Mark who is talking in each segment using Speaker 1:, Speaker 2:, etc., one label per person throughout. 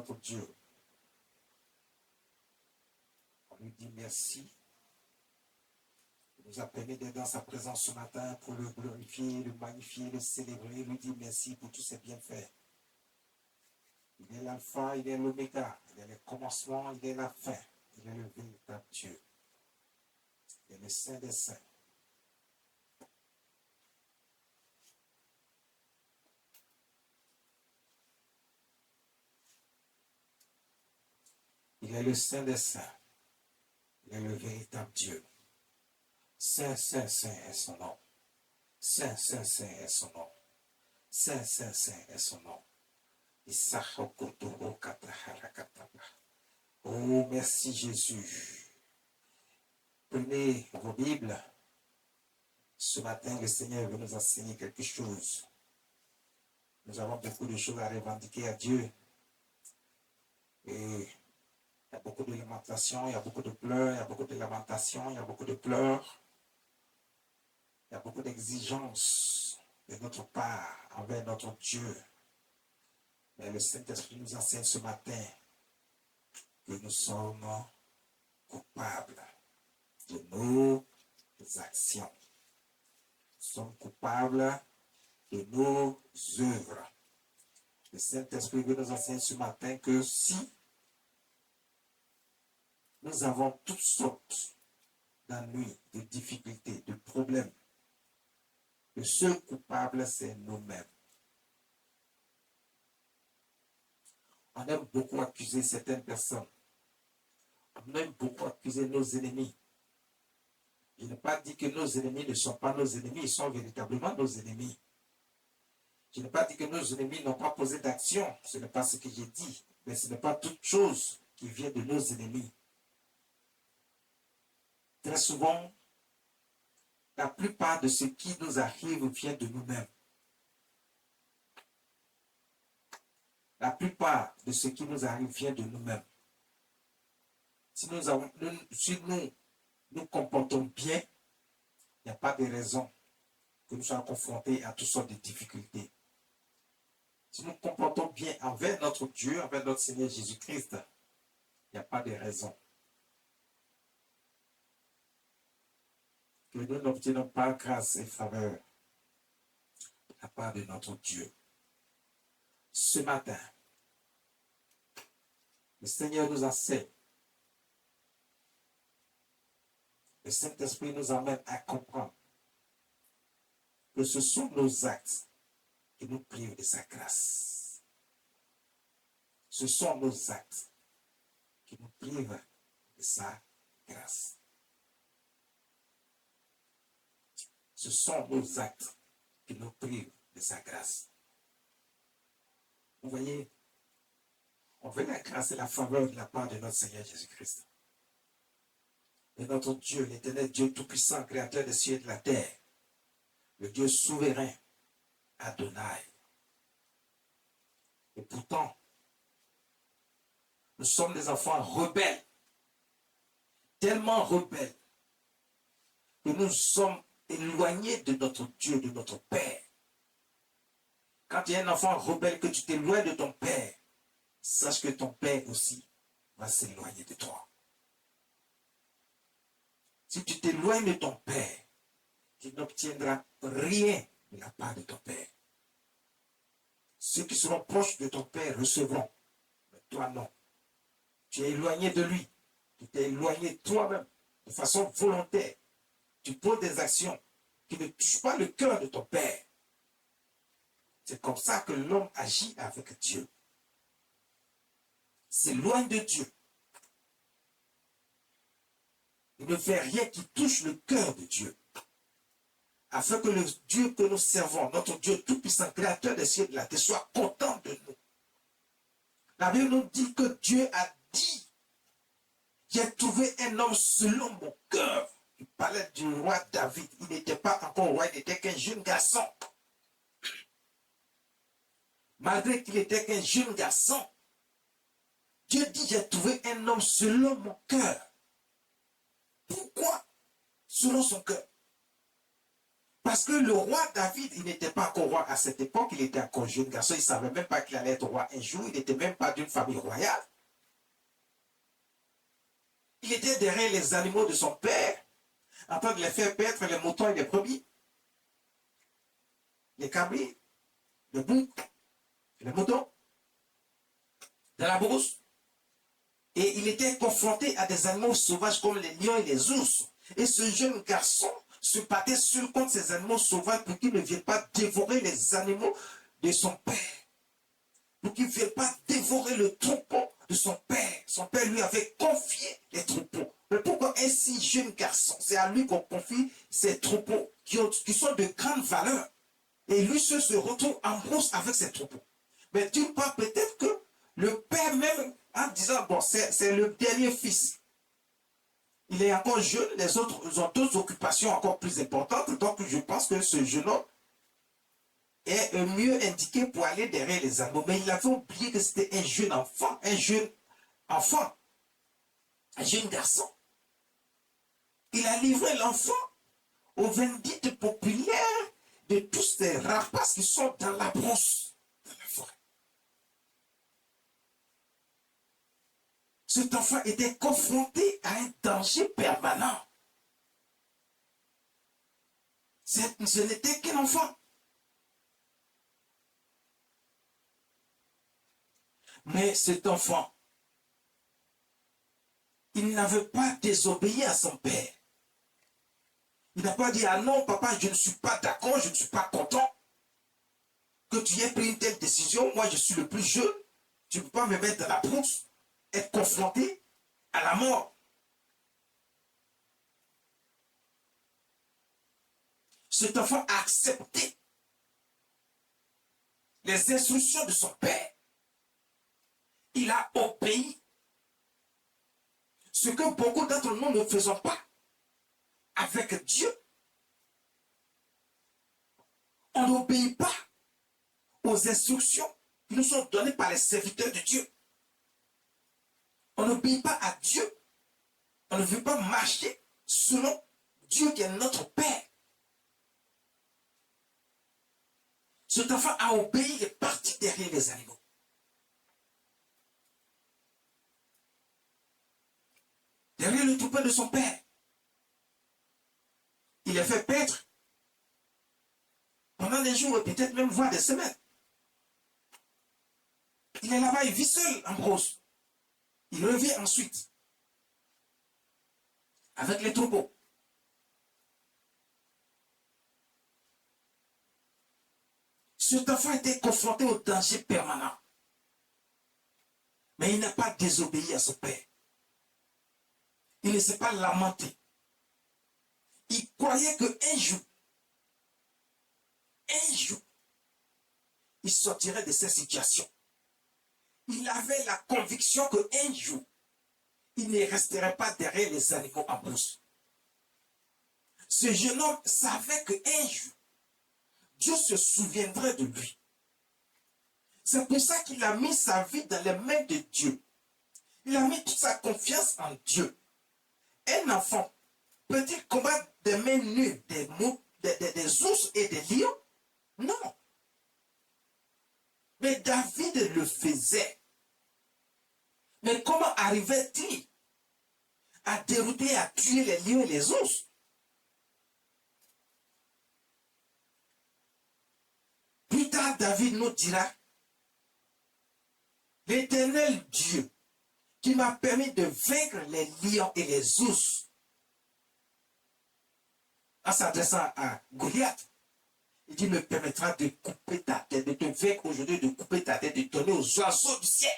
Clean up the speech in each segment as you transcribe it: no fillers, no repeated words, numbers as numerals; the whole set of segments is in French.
Speaker 1: notre Dieu. On lui dit merci. Il nous a permis d'être dans sa présence ce matin pour le glorifier, le magnifier, le célébrer, lui dire merci pour tous ses bienfaits. Il est l'alpha, il est l'oméga, il est le commencement, il est la fin, il est le véritable Dieu. Il est le Saint des Saints. Il est le Saint des Saints. Il est le véritable Dieu. Saint, Saint, Saint est son nom. Saint, Saint, Saint est son nom. Saint, Saint, Saint est son nom. Oh, merci Jésus. Prenez vos Bibles. Ce matin, le Seigneur veut nous enseigner quelque chose. Nous avons beaucoup de choses à revendiquer à Dieu. Et il y a beaucoup de lamentations, il y a beaucoup de pleurs, il y a beaucoup de lamentations, il y a beaucoup de pleurs. Il y a beaucoup d'exigences de notre part envers notre Dieu. Mais le Saint-Esprit nous enseigne ce matin que nous sommes coupables de nos actions. Nous sommes coupables de nos œuvres. Le Saint-Esprit veut nous enseigner ce matin que si nous avons toutes sortes d'ennuis, de difficultés, de problèmes, le seul coupable, c'est nous-mêmes. On aime beaucoup accuser certaines personnes. On aime beaucoup accuser nos ennemis. Je n'ai pas dit que nos ennemis ne sont pas nos ennemis, ils sont véritablement nos ennemis. Je n'ai pas dit que nos ennemis n'ont pas posé d'action, ce n'est pas ce que j'ai dit, mais ce n'est pas toute chose qui vient de nos ennemis. Très souvent, la plupart de ce qui nous arrive vient de nous-mêmes. La plupart de ce qui nous arrive vient de nous-mêmes. Si nous nous comportons bien, il n'y a pas de raison que nous soyons confrontés à toutes sortes de difficultés. Si nous nous comportons bien envers notre Dieu, envers notre Seigneur Jésus-Christ, il n'y a pas de raison que nous n'obtenons pas grâce et faveur de la part de notre Dieu. Ce matin, le Seigneur nous enseigne. Le Saint-Esprit nous amène à comprendre que ce sont nos actes qui nous privent de sa grâce. Ce sont nos actes qui nous privent de sa grâce. Ce sont nos actes qui nous privent de sa grâce. Vous voyez, on veut la grâce et la faveur de la part de notre Seigneur Jésus-Christ. De notre Dieu, l'éternel Dieu tout-puissant, créateur des cieux et de la terre, le Dieu souverain, Adonai. Et pourtant, nous sommes des enfants rebelles, tellement rebelles, que nous sommes éloignés de notre Dieu, de notre Père. Quand tu es un enfant rebelle, que tu t'éloignes de ton Père, sache que ton Père aussi va s'éloigner de toi. Si tu t'éloignes de ton Père, tu n'obtiendras rien de la part de ton Père. Ceux qui seront proches de ton Père recevront, mais toi non. Tu es éloigné de lui. Tu t'es éloigné toi-même de façon volontaire. Tu poses des actions qui ne touchent pas le cœur de ton Père. C'est comme ça que l'homme agit avec Dieu. S'éloigne de Dieu. Il ne fait rien qui touche le cœur de Dieu. Afin que le Dieu que nous servons, notre Dieu tout-puissant, créateur des cieux et de la terre, soit content de nous. La Bible nous dit que Dieu a dit, j'ai trouvé un homme selon mon cœur. Il parlait du roi David. Il n'était pas encore roi, il n'était qu'un jeune garçon. Malgré qu'il était qu'un jeune garçon, Dieu dit, j'ai trouvé un homme selon mon cœur. Pourquoi? Selon son cœur. Parce que le roi David, il n'était pas encore roi à cette époque, il était encore jeune garçon, il ne savait même pas qu'il allait être roi un jour, il n'était même pas d'une famille royale. Il était derrière les animaux de son père, en train de les faire paître les moutons et les brebis, les cabris, les boucs, les moutons, dans la brousse. Et il était confronté à des animaux sauvages comme les lions et les ours. Et ce jeune garçon se battait seul contre ces animaux sauvages pour qu'ils ne viennent pas dévorer les animaux de son père. Pour qu'ils ne viennent pas dévorer le troupeau de son père. Son père lui avait confié les troupeaux. Mais pourquoi un si jeune garçon, c'est à lui qu'on confie ces troupeaux qui sont de grande valeur. Et lui se retrouve en brousse avec ses troupeaux. Mais d'une part, peut-être que le père même, en disant, bon, c'est le dernier fils. Il est encore jeune, les autres ont d'autres occupations encore plus importantes. Donc, je pense que ce jeune homme est mieux indiqué pour aller derrière les animaux. Mais il avait oublié que c'était un jeune enfant, un jeune garçon. Il a livré l'enfant aux vindictes populaires de tous ces rapaces qui sont dans la brousse, dans la forêt. Cet enfant était confronté à un danger permanent. Ce n'était qu'un enfant. Mais cet enfant, il n'avait pas désobéi à son père. Il n'a pas dit, ah non, papa, je ne suis pas d'accord, je ne suis pas content que tu aies pris une telle décision. Moi, je suis le plus jeune. Tu ne peux pas me mettre dans la brousse, être confronté à la mort. Cet enfant a accepté les instructions de son père. Il a obéi. Ce que beaucoup d'entre nous ne faisons pas avec Dieu. On n'obéit pas aux instructions qui nous sont données par les serviteurs de Dieu. On n'obéit pas à Dieu. On ne veut pas marcher selon Dieu qui est notre Père. Cet enfant a obéi, il est parti derrière les animaux. Derrière le troupeau de son père. Il est fait paître pendant des jours et peut-être même voire des semaines. Il est là-bas, il vit seul en brousse. Il revient ensuite avec les troupeaux. Cet enfant était confronté au danger permanent. Mais il n'a pas désobéi à son père. Il ne s'est pas lamenté. Il croyait qu'un jour, il sortirait de cette situation. Il avait la conviction qu'un jour, il ne resterait pas derrière les animaux en brousse. Ce jeune homme savait qu'un jour, Dieu se souviendrait de lui. C'est pour ça qu'il a mis sa vie dans les mains de Dieu. Il a mis toute sa confiance en Dieu. Un enfant peut-il combattre des mains nues des ours et des lions? Non. Mais David le faisait. Mais comment arrivait-il à dérouter, à tuer les lions et les ours? Plus tard, David nous dira, l'Éternel Dieu qui m'a permis de vaincre les lions et les ours, en s'adressant à Goliath, il dit, me permettra de couper ta tête, de te vaincre aujourd'hui, de couper ta tête, de donner aux oiseaux du ciel.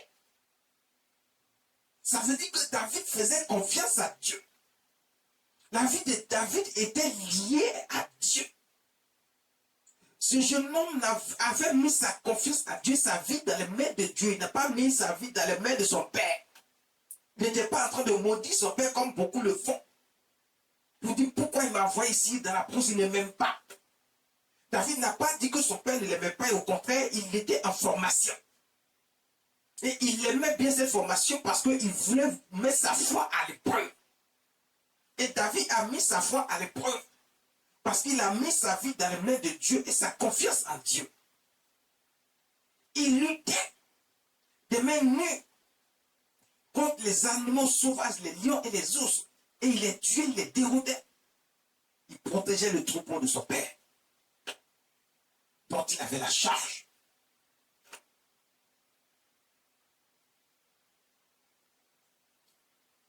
Speaker 1: Ça veut dire que David faisait confiance à Dieu. La vie de David était liée à Dieu. Ce jeune homme avait mis sa confiance à Dieu, sa vie dans les mains de Dieu. Il n'a pas mis sa vie dans les mains de son père. Il n'était pas en train de maudire son père comme beaucoup le font. Pour dire pourquoi il m'a envoyé ici dans la brousse, il ne m'aime pas. David n'a pas dit que son père ne l'aimait pas, et au contraire, il était en formation. Et il aimait bien cette formation parce qu'il voulait mettre sa foi à l'épreuve. Et David a mis sa foi à l'épreuve Parce qu'il a mis sa vie dans les mains de Dieu et sa confiance en Dieu. Il luttait des mains nues contre les animaux sauvages, les lions et les ours. Et il les tuait, il les déroutait. Il protégeait le troupeau de son père, dont il avait la charge.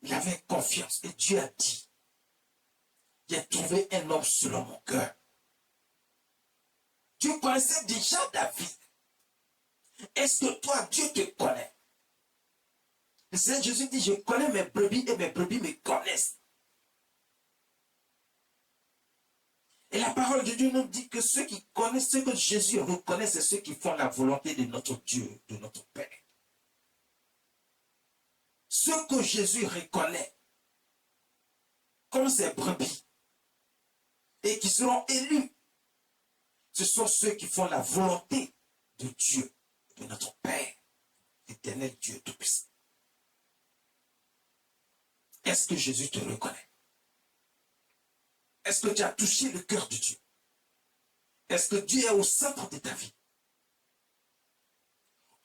Speaker 1: Il avait confiance et Dieu a dit, j'ai trouvé un homme selon mon cœur. Dieu connaissait déjà David. Est-ce que toi, Dieu te connaît? Le Seigneur Jésus dit, je connais mes brebis et mes brebis me connaissent. Et la parole de Dieu nous dit que ceux qui connaissent, ceux que Jésus reconnaît, c'est ceux qui font la volonté de notre Dieu, de notre Père. Ceux que Jésus reconnaît comme ses brebis et qui seront élus, ce sont ceux qui font la volonté de Dieu, de notre Père, l'éternel Dieu Tout-Puissant. Est-ce que Jésus te reconnaît? Est-ce que tu as touché le cœur de Dieu? Est-ce que Dieu est au centre de ta vie?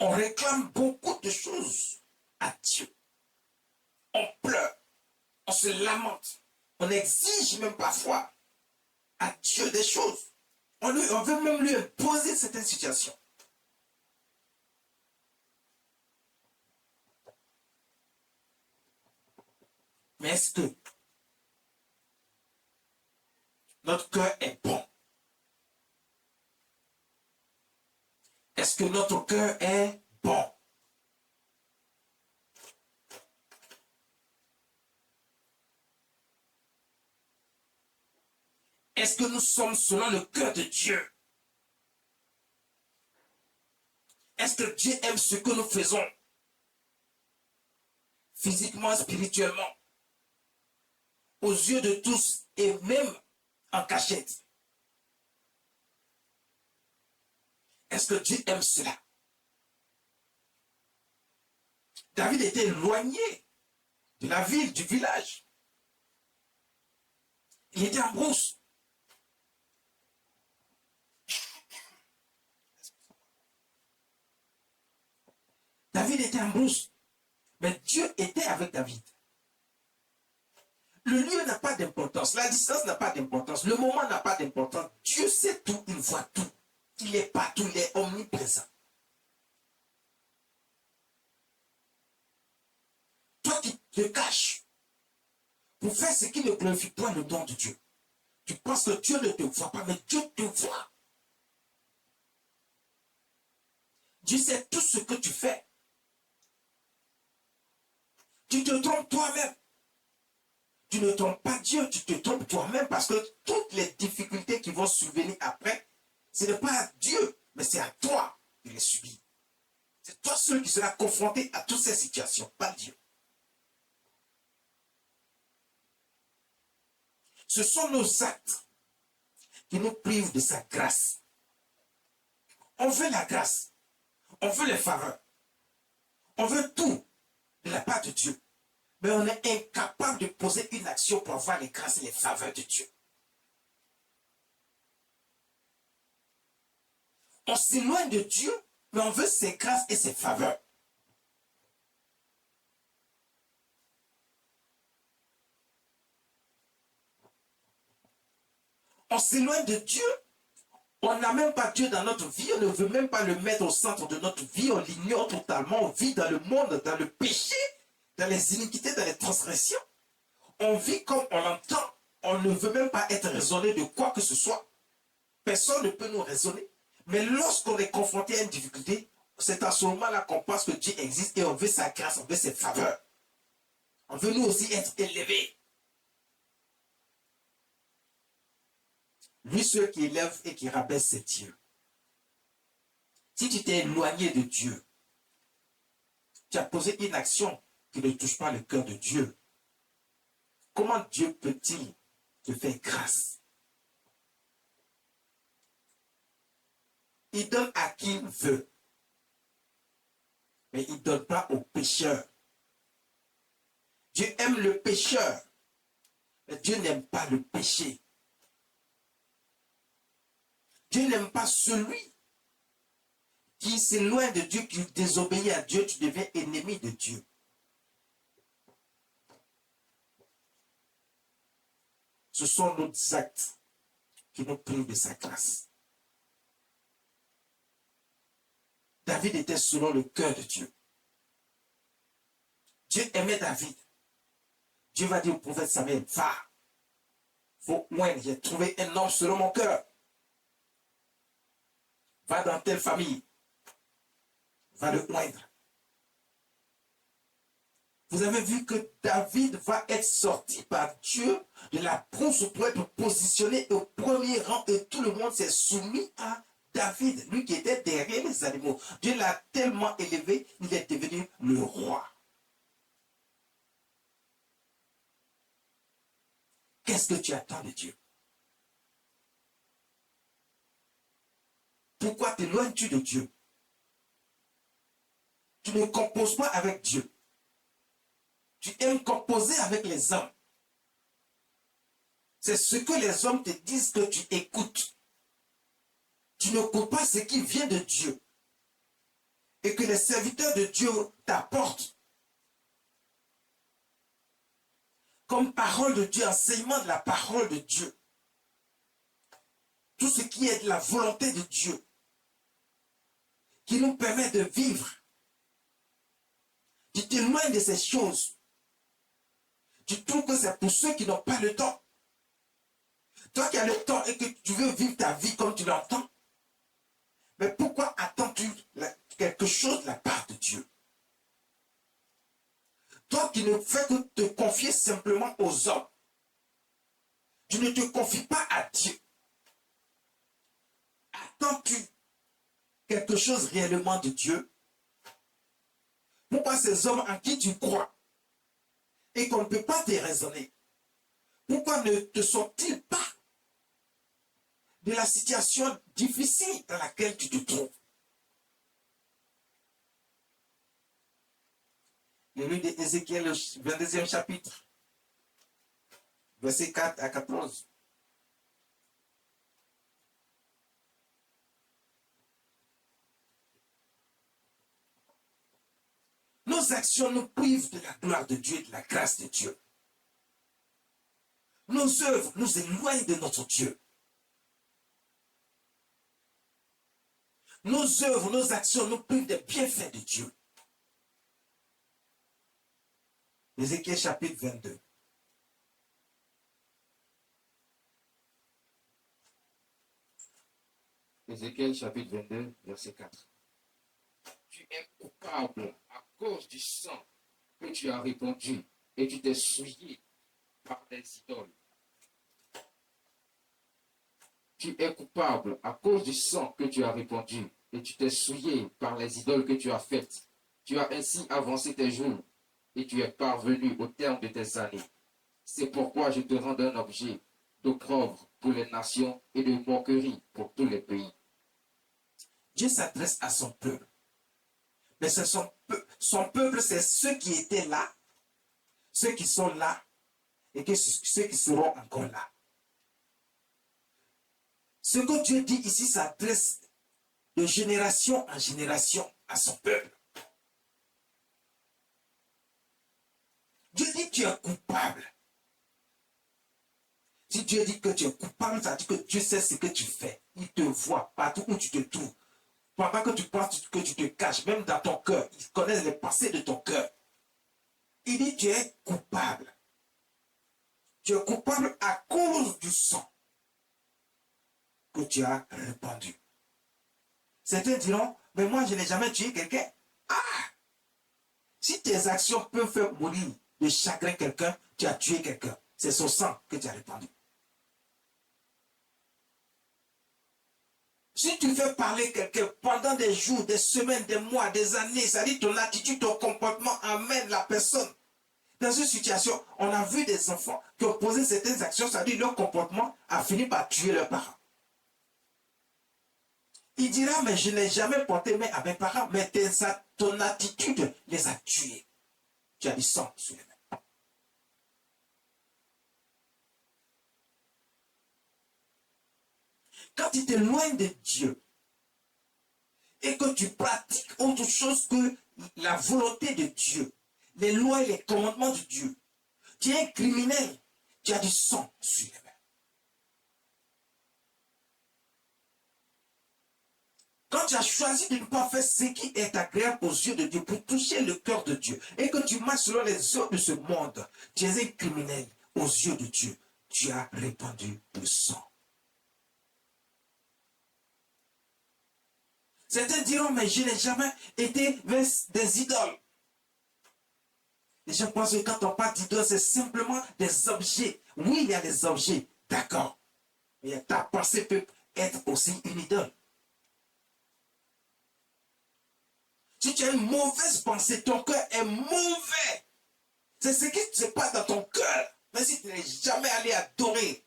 Speaker 1: On réclame beaucoup de choses à Dieu. On pleure, on se lamente, on exige même parfois à Dieu des choses. On veut même lui imposer certaines situations. Mais est-ce que notre cœur est bon? Est-ce que notre cœur est bon? Est-ce que nous sommes selon le cœur de Dieu? Est-ce que Dieu aime ce que nous faisons? Physiquement, spirituellement, aux yeux de tous et même en cachette. Est-ce que Dieu aime cela? David était éloigné de la ville, du village. Il était en brousse. David était en brousse. Mais Dieu était avec David. Le lieu n'a pas d'importance. La distance n'a pas d'importance. Le moment n'a pas d'importance. Dieu sait tout. Il voit tout. Il est partout. Il est omniprésent. Toi qui te caches pour faire ce qui ne glorifie point le nom de Dieu. Tu penses que Dieu ne te voit pas, mais Dieu te voit. Dieu sait tout ce que tu fais. Tu te trompes toi-même. Tu ne trompes pas Dieu, tu te trompes toi-même parce que toutes les difficultés qui vont survenir après, ce n'est pas à Dieu, mais c'est à toi de les subir. C'est toi seul qui seras confronté à toutes ces situations, pas Dieu. Ce sont nos actes qui nous privent de sa grâce. On veut la grâce, on veut les faveurs, on veut tout de la part de Dieu. Mais on est incapable de poser une action pour avoir les grâces et les faveurs de Dieu. On s'éloigne de Dieu, mais on veut ses grâces et ses faveurs. On s'éloigne de Dieu, on n'a même pas Dieu dans notre vie, on ne veut même pas le mettre au centre de notre vie, on l'ignore totalement, on vit dans le monde, dans le péché, dans les iniquités, dans les transgressions. On vit comme on l'entend. On ne veut même pas être raisonné de quoi que ce soit. Personne ne peut nous raisonner. Mais lorsqu'on est confronté à une difficulté, c'est à ce moment-là qu'on pense que Dieu existe et on veut sa grâce, on veut ses faveurs. On veut nous aussi être élevés. Lui, ceux qui élèvent et qui rabaissent, c'est Dieu. Si tu t'es éloigné de Dieu, tu as posé une action qui ne touche pas le cœur de Dieu, comment Dieu peut-il te faire grâce? Il donne à qui il veut, mais il ne donne pas aux pécheurs. Dieu aime le pécheur, mais Dieu n'aime pas le péché. Dieu n'aime pas celui qui s'éloigne de Dieu, qui désobéit à Dieu, tu deviens ennemi de Dieu. Ce sont nos actes qui nous privent de sa grâce. David était selon le cœur de Dieu. Dieu aimait David. Dieu va dire au prophète Samuel, va, faut oindre, j'ai trouvé un homme selon mon cœur. Va dans telle famille, va le oindre. Vous avez vu que David va être sorti par Dieu de la bronze pour être positionné au premier rang et tout le monde s'est soumis à David, lui qui était derrière les animaux. Dieu l'a tellement élevé, il est devenu le roi. Qu'est-ce que tu attends de Dieu? Pourquoi t'éloignes-tu de Dieu? Tu ne composes pas avec Dieu. Tu aimes composer avec les hommes. C'est ce que les hommes te disent que tu écoutes. Tu n'écoutes pas ce qui vient de Dieu. Et que les serviteurs de Dieu t'apportent. Comme parole de Dieu, enseignement de la parole de Dieu. Tout ce qui est de la volonté de Dieu. Qui nous permet de vivre. Tu t'éloignes de ces choses. Tu trouves que c'est pour ceux qui n'ont pas le temps. Toi qui as le temps et que tu veux vivre ta vie comme tu l'entends. Mais pourquoi attends-tu quelque chose de la part de Dieu? Toi qui ne fais que te confier simplement aux hommes. Tu ne te confies pas à Dieu. Attends-tu quelque chose réellement de Dieu? Pourquoi ces hommes en qui tu crois et qu'on ne peut pas te raisonner, pourquoi ne te sont-ils pas de la situation difficile dans laquelle tu te trouves? Le livre d'Ézéchiel, le 22e chapitre, versets 4 à 14. Nos actions nous privent de la gloire de Dieu et de la grâce de Dieu. Nos œuvres nous éloignent de notre Dieu. Nos œuvres, nos actions nous privent des bienfaits de Dieu. Ézéchiel chapitre 22.
Speaker 2: Ézéchiel chapitre 22, verset 4. Tu es coupable à cause du sang que tu as répandu et tu t'es souillé par les idoles. Tu es coupable à cause du sang que tu as répandu et tu t'es souillé par les idoles que tu as faites. Tu as ainsi avancé tes jours et tu es parvenu au terme de tes années. C'est pourquoi je te rends un objet d'opprobre pour les nations et de moquerie pour tous les pays.
Speaker 1: Dieu s'adresse à son peuple. Mais c'est son peuple, c'est ceux qui étaient là, ceux qui sont là, et ceux qui seront encore là. Ce que Dieu dit ici s'adresse de génération en génération à son peuple. Dieu dit que tu es coupable. Si Dieu dit que tu es coupable, ça veut dire que Dieu sait ce que tu fais. Il te voit partout où tu te trouves. Pendant que tu penses que tu te caches, même dans ton cœur, il connaît les pensées de ton cœur. Il dit tu es coupable. Tu es coupable à cause du sang que tu as répandu. Certains diront, mais moi je n'ai jamais tué quelqu'un. Ah! Si tes actions peuvent faire mourir de chagrin quelqu'un, tu as tué quelqu'un. C'est son sang que tu as répandu. Si tu fais parler quelqu'un pendant des jours, des semaines, des mois, des années, ça dit ton attitude, ton comportement amène la personne. Dans une situation, on a vu des enfants qui ont posé certaines actions, ça dit leur comportement a fini par tuer leurs parents. Il dira, mais je n'ai jamais porté main à mes parents, mais ton attitude les a tués. Tu as du sang sur les mains. Quand tu t'éloignes de Dieu et que tu pratiques autre chose que la volonté de Dieu, les lois et les commandements de Dieu, tu es un criminel, tu as du sang sur les mains. Quand tu as choisi de ne pas faire ce qui est agréable aux yeux de Dieu pour toucher le cœur de Dieu et que tu marches selon les ordres de ce monde, tu es un criminel aux yeux de Dieu. Tu as répandu le sang. Certains diront, mais je n'ai jamais été vers des idoles. Les gens pensent que quand on parle d'idoles, c'est simplement des objets. Oui, il y a des objets, d'accord. Mais ta pensée peut être aussi une idole. Si tu as une mauvaise pensée, ton cœur est mauvais. C'est ce qui se passe dans ton cœur. Mais si tu n'es jamais allé adorer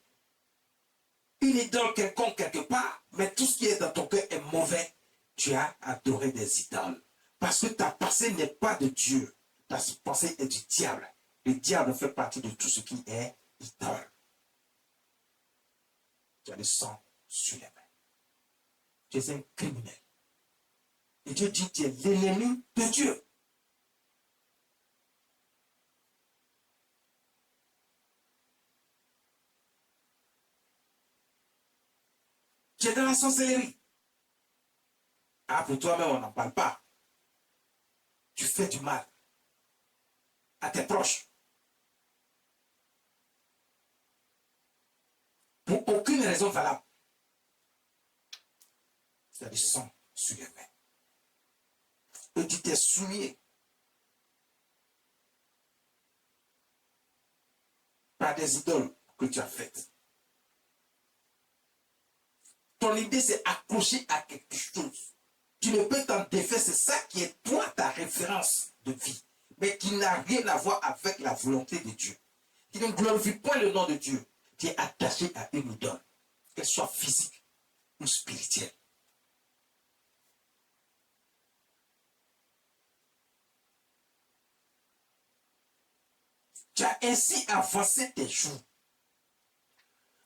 Speaker 1: une idole quelconque quelque part, mais tout ce qui est dans ton cœur est mauvais, tu as adoré des idoles. Parce que ta pensée n'est pas de Dieu. Ta pensée est du diable. Le diable fait partie de tout ce qui est idole. Tu as le sang sur les mains. Tu es un criminel. Et Dieu dit, tu es l'ennemi de Dieu. Tu es dans la sorcellerie. Ah, pour toi-même, on n'en parle pas. Tu fais du mal à tes proches. Pour aucune raison valable. Tu as du sang sur les mains. Et tu t'es souillé par des idoles que tu as faites. Ton idée s'est accrochée à quelque chose. Tu ne peux t'en défaire, c'est ça qui est toi ta référence de vie, mais qui n'a rien à voir avec la volonté de Dieu. Qui ne glorifie point le nom de Dieu. Tu es attaché à une idole, qu'elle soit physique ou spirituelle. Tu as ainsi avancé tes jours.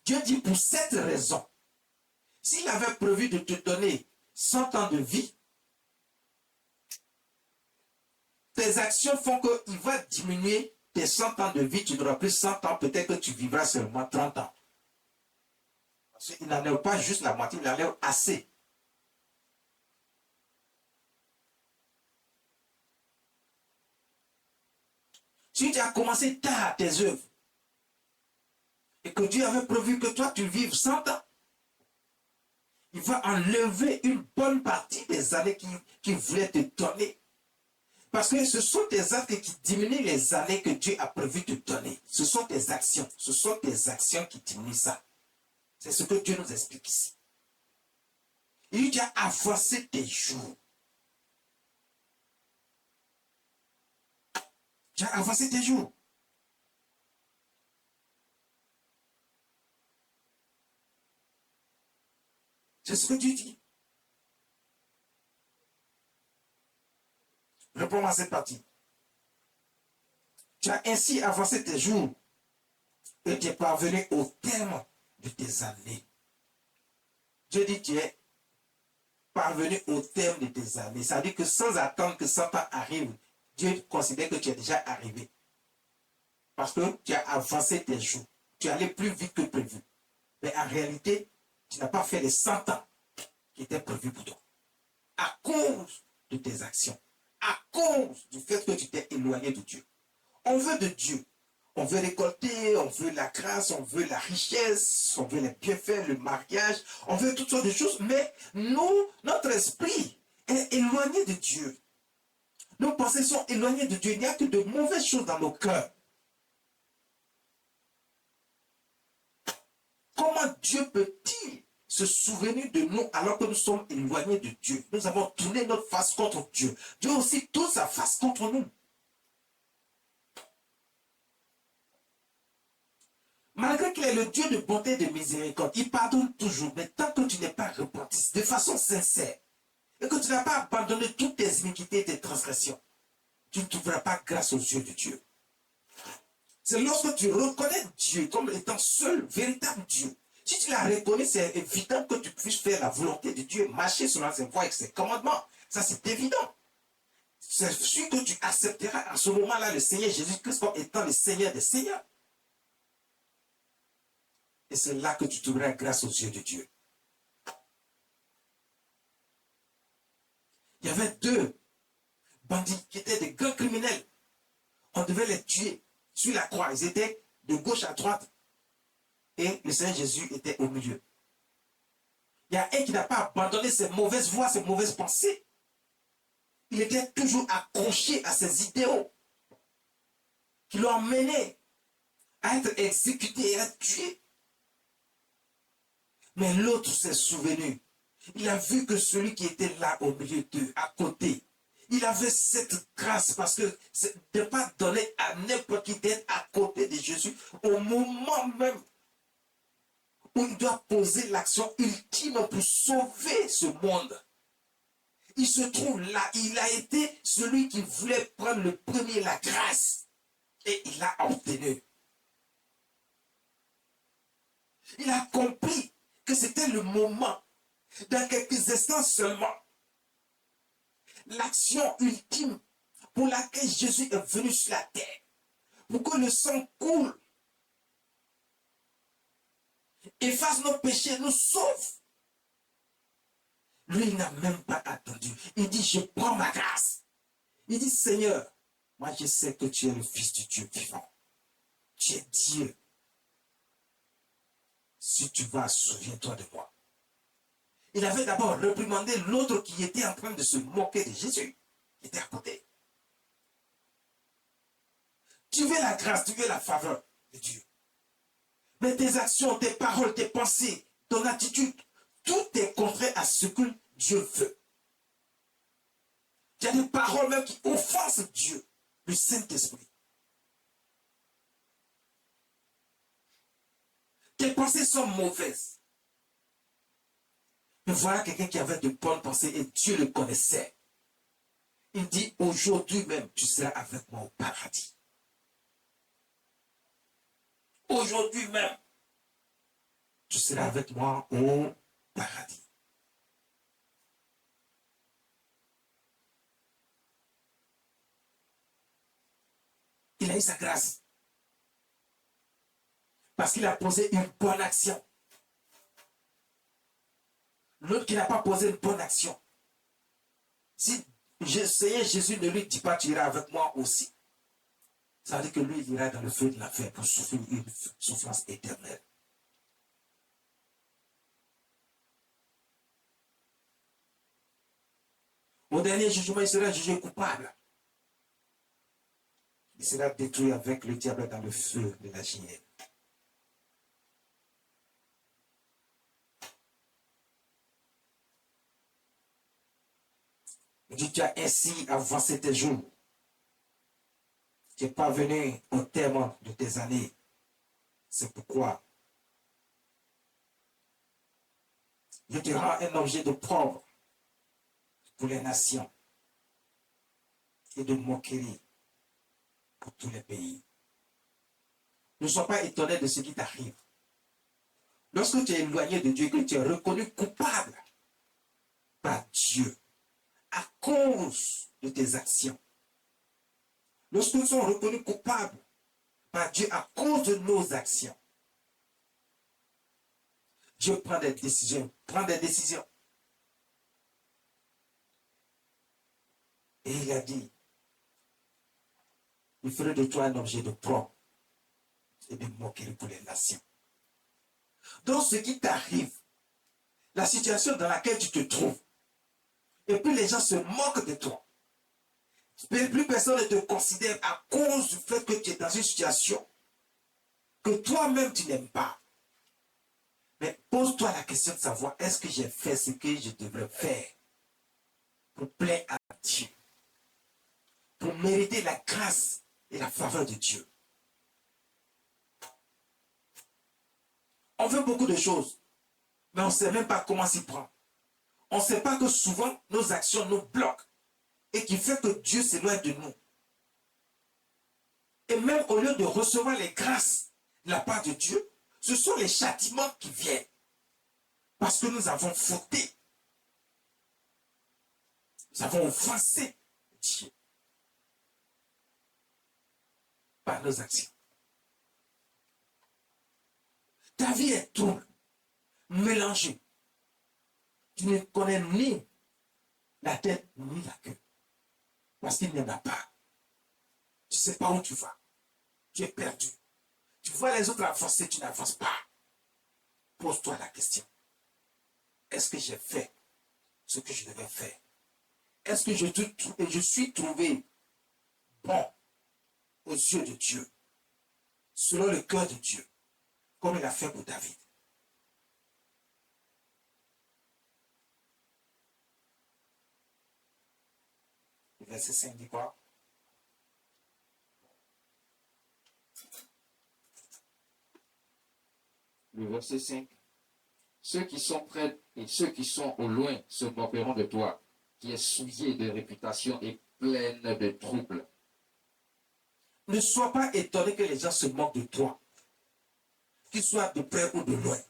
Speaker 1: Dieu dit pour cette raison, s'il avait prévu de te donner 100 ans de vie, tes actions font qu'il va diminuer tes 100 ans de vie. Tu n'auras plus 100 ans, peut-être que tu vivras seulement 30 ans. Parce qu'il n'enlève pas juste la moitié, il enlève assez. Si tu as commencé tard tes œuvres, et que Dieu avait prévu que toi tu vives 100 ans, il va enlever une bonne partie des années qu'il voulait te donner. Parce que ce sont tes actes qui diminuent les années que Dieu a prévu de te donner. Ce sont tes actions. Ce sont tes actions qui diminuent ça. C'est ce que Dieu nous explique ici. Il dit, tu as avancé tes jours. Tu as avancé tes jours. C'est ce que Dieu dit. Réponds à cette partie. Tu as ainsi avancé tes jours et tu es parvenu au terme de tes années. Dieu dit, tu es parvenu au terme de tes années. Ça veut dire que sans attendre que 100 ans arrive, Dieu considère que tu es déjà arrivé. Parce que tu as avancé tes jours. Tu es allé plus vite que prévu. Mais en réalité, tu n'as pas fait les 100 ans qui étaient prévus pour toi. À cause de tes actions. À cause du fait que tu t'es éloigné de Dieu. On veut de Dieu. On veut récolter, on veut la grâce, on veut la richesse, on veut les bienfaits, le mariage, on veut toutes sortes de choses, mais nous, notre esprit est éloigné de Dieu. Nos pensées sont éloignées de Dieu. Il n'y a que de mauvaises choses dans nos cœurs. Comment Dieu peut-il se souvenir de nous alors que nous sommes éloignés de Dieu? Nous avons tourné notre face contre Dieu. Dieu aussi tourne sa face contre nous. Malgré qu'il est le Dieu de bonté et de miséricorde, il pardonne toujours, mais tant que tu n'es pas repenti de façon sincère et que tu n'as pas abandonné toutes tes iniquités et tes transgressions, tu ne trouveras pas grâce aux yeux de Dieu. C'est lorsque tu reconnais Dieu comme étant seul, véritable Dieu. Si tu la reconnais, c'est évident que tu puisses faire la volonté de Dieu, marcher selon ses voies et ses commandements. Ça, c'est évident. C'est sûr que tu accepteras à ce moment-là le Seigneur Jésus-Christ comme étant le Seigneur des Seigneurs. Et c'est là que tu trouveras grâce aux yeux de Dieu. Il y avait deux bandits qui étaient des grands criminels. On devait les tuer sur la croix. Ils étaient de gauche à droite. Et le Seigneur Jésus était au milieu. Il y a un qui n'a pas abandonné ses mauvaises voies, ses mauvaises pensées. Il était toujours accroché à ses idéaux qui l'ont mené à être exécuté et à être tué. Mais l'autre s'est souvenu. Il a vu que celui qui était là au milieu d'eux, à côté, il avait cette grâce parce que de ne pas donner à n'importe qui d'être à côté de Jésus au moment même où il doit poser l'action ultime pour sauver ce monde. Il se trouve là, il a été celui qui voulait prendre le premier la grâce et il l'a obtenu. Il a compris que c'était le moment, dans quelques instants seulement, l'action ultime pour laquelle Jésus est venu sur la terre, pour que le sang coule, efface nos péchés, nous sauve. Lui, il n'a même pas attendu. Il dit, je prends ma grâce. Il dit, Seigneur, moi je sais que tu es le Fils du Dieu vivant. Tu es Dieu. Si tu vas, souviens-toi de moi. Il avait d'abord réprimandé l'autre qui était en train de se moquer de Jésus, qui était à côté. Tu veux la grâce, tu veux la faveur de Dieu. Mais tes actions, tes paroles, tes pensées, ton attitude, tout est contraire à ce que Dieu veut. Il y a des paroles même qui offensent Dieu, le Saint-Esprit. Tes pensées sont mauvaises. Mais voilà quelqu'un qui avait de bonnes pensées et Dieu le connaissait. Il dit, aujourd'hui même, tu seras avec moi au paradis. Aujourd'hui même, tu seras avec moi au paradis. Il a eu sa grâce. Parce qu'il a posé une bonne action. L'autre qui n'a pas posé une bonne action. Si Seigneur Jésus ne lui dit pas, tu iras avec moi aussi, ça veut dire que lui, il ira dans le feu de l'enfer pour souffrir une souffrance éternelle. Au dernier jugement, il sera jugé coupable. Il sera détruit avec le diable dans le feu de la géhenne. Il dit, tu as ainsi avancé tes jours. Tu es parvenu au terme de tes années. C'est pourquoi je te rends un objet de preuve pour les nations et de moquerie pour tous les pays. Ne sois pas étonné de ce qui t'arrive. Lorsque tu es éloigné de Dieu, que tu es reconnu coupable par Dieu à cause de tes actions. Lorsque nous sommes reconnus coupables par Dieu à cause de nos actions, Dieu prend des décisions, Et il a dit, il ferait de toi un objet de preuve et de moquerie pour les nations. Donc ce qui t'arrive, la situation dans laquelle tu te trouves, et puis les gens se moquent de toi. Plus personne ne te considère à cause du fait que tu es dans une situation que toi-même tu n'aimes pas. Mais pose-toi la question de savoir, est-ce que j'ai fait ce que je devrais faire pour plaire à Dieu, pour mériter la grâce et la faveur de Dieu. On veut beaucoup de choses, mais on ne sait même pas comment s'y prendre. On ne sait pas que souvent nos actions nous bloquent et qui fait que Dieu s'éloigne de nous. Et même au lieu de recevoir les grâces de la part de Dieu, Ce sont les châtiments qui viennent parce que nous avons fauté. Nous avons offensé Dieu par nos actions. Ta vie est trouble, mélangée. Tu ne connais ni la tête ni la queue. Parce qu'il n'y en a pas. Tu ne sais pas où tu vas. Tu es perdu. Tu vois les autres avancer, tu n'avances pas. Pose-toi la question. Est-ce que j'ai fait ce que je devais faire? Est-ce que je suis trouvé bon aux yeux de Dieu, selon le cœur de Dieu, comme il a fait pour David? Le verset 5 dit quoi?
Speaker 2: Le verset 5. Ceux qui sont près et ceux qui sont au loin se moqueront de toi, qui es souillé de réputation et pleine de troubles.
Speaker 1: Ne sois pas étonné que les gens se moquent de toi, qu'ils soient de près ou de loin.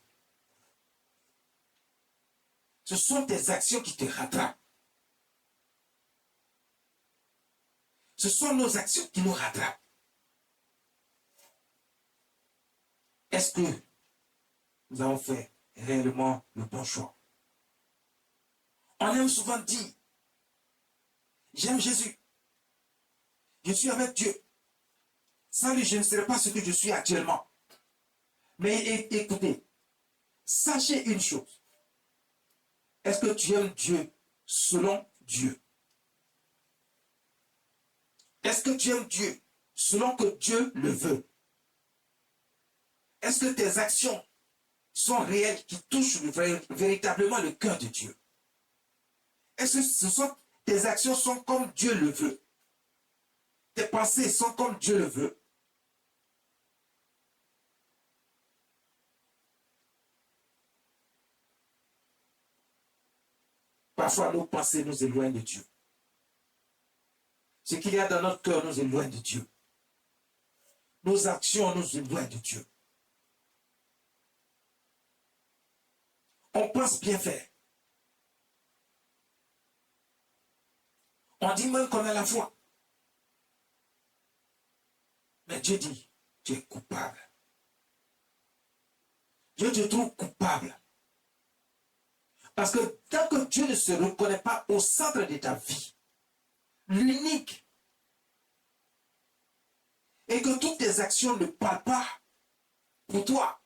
Speaker 1: Ce sont tes actions qui te rattrapent. Ce sont nos actions qui nous rattrapent. Est-ce que nous avons fait réellement le bon choix? On aime souvent dire, j'aime Jésus, je suis avec Dieu. Sans lui, je ne serais pas ce que je suis actuellement. Mais écoutez, sachez une chose. Est-ce que tu aimes Dieu selon Dieu? Est-ce que tu aimes Dieu selon que Dieu le veut? Est-ce que tes actions sont réelles, qui touchent véritablement le cœur de Dieu? Est-ce que tes actions sont comme Dieu le veut? Tes pensées sont comme Dieu le veut? Parfois, nos pensées nous éloignent de Dieu. Ce qu'il y a dans notre cœur nous éloigne de Dieu. Nos actions nous éloignent de Dieu. On pense bien faire. On dit même qu'on a la foi. Mais Dieu dit, tu es coupable. Dieu te trouve coupable. Parce que tant que Dieu ne se reconnaît pas au centre de ta vie, l'unique, et que toutes tes actions ne parlent pas pour toi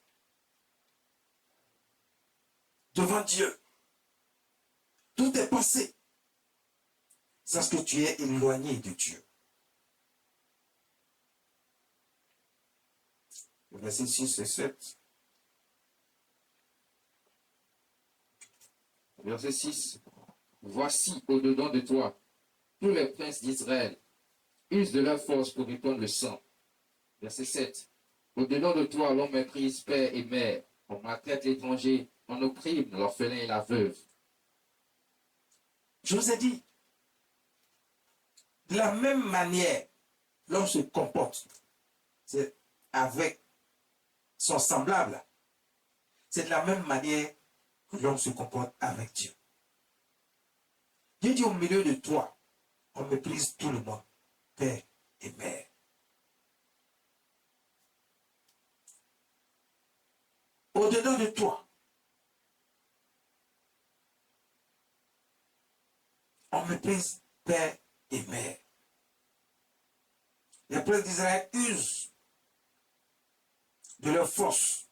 Speaker 1: devant Dieu, toutes tes pensées, c'est parce que tu es éloigné de Dieu. Verset 6 et 7.
Speaker 2: Verset 6. Voici au-dedans de toi tous les princes d'Israël usent de leur force pour répandre le sang. Verset 7. Au-dedans de toi, l'on méprise père et mère, on maltraite l'étranger, on opprime l'orphelin et la veuve.
Speaker 1: Je vous ai dit, de la même manière, l'homme se comporte, c'est avec son semblable. C'est de la même manière que l'homme se comporte avec Dieu. Dieu dit au milieu de toi, on méprise tout le monde, père et mère. Au-dedans de toi, on méprise père et mère. Les princes d'Israël usent de leur force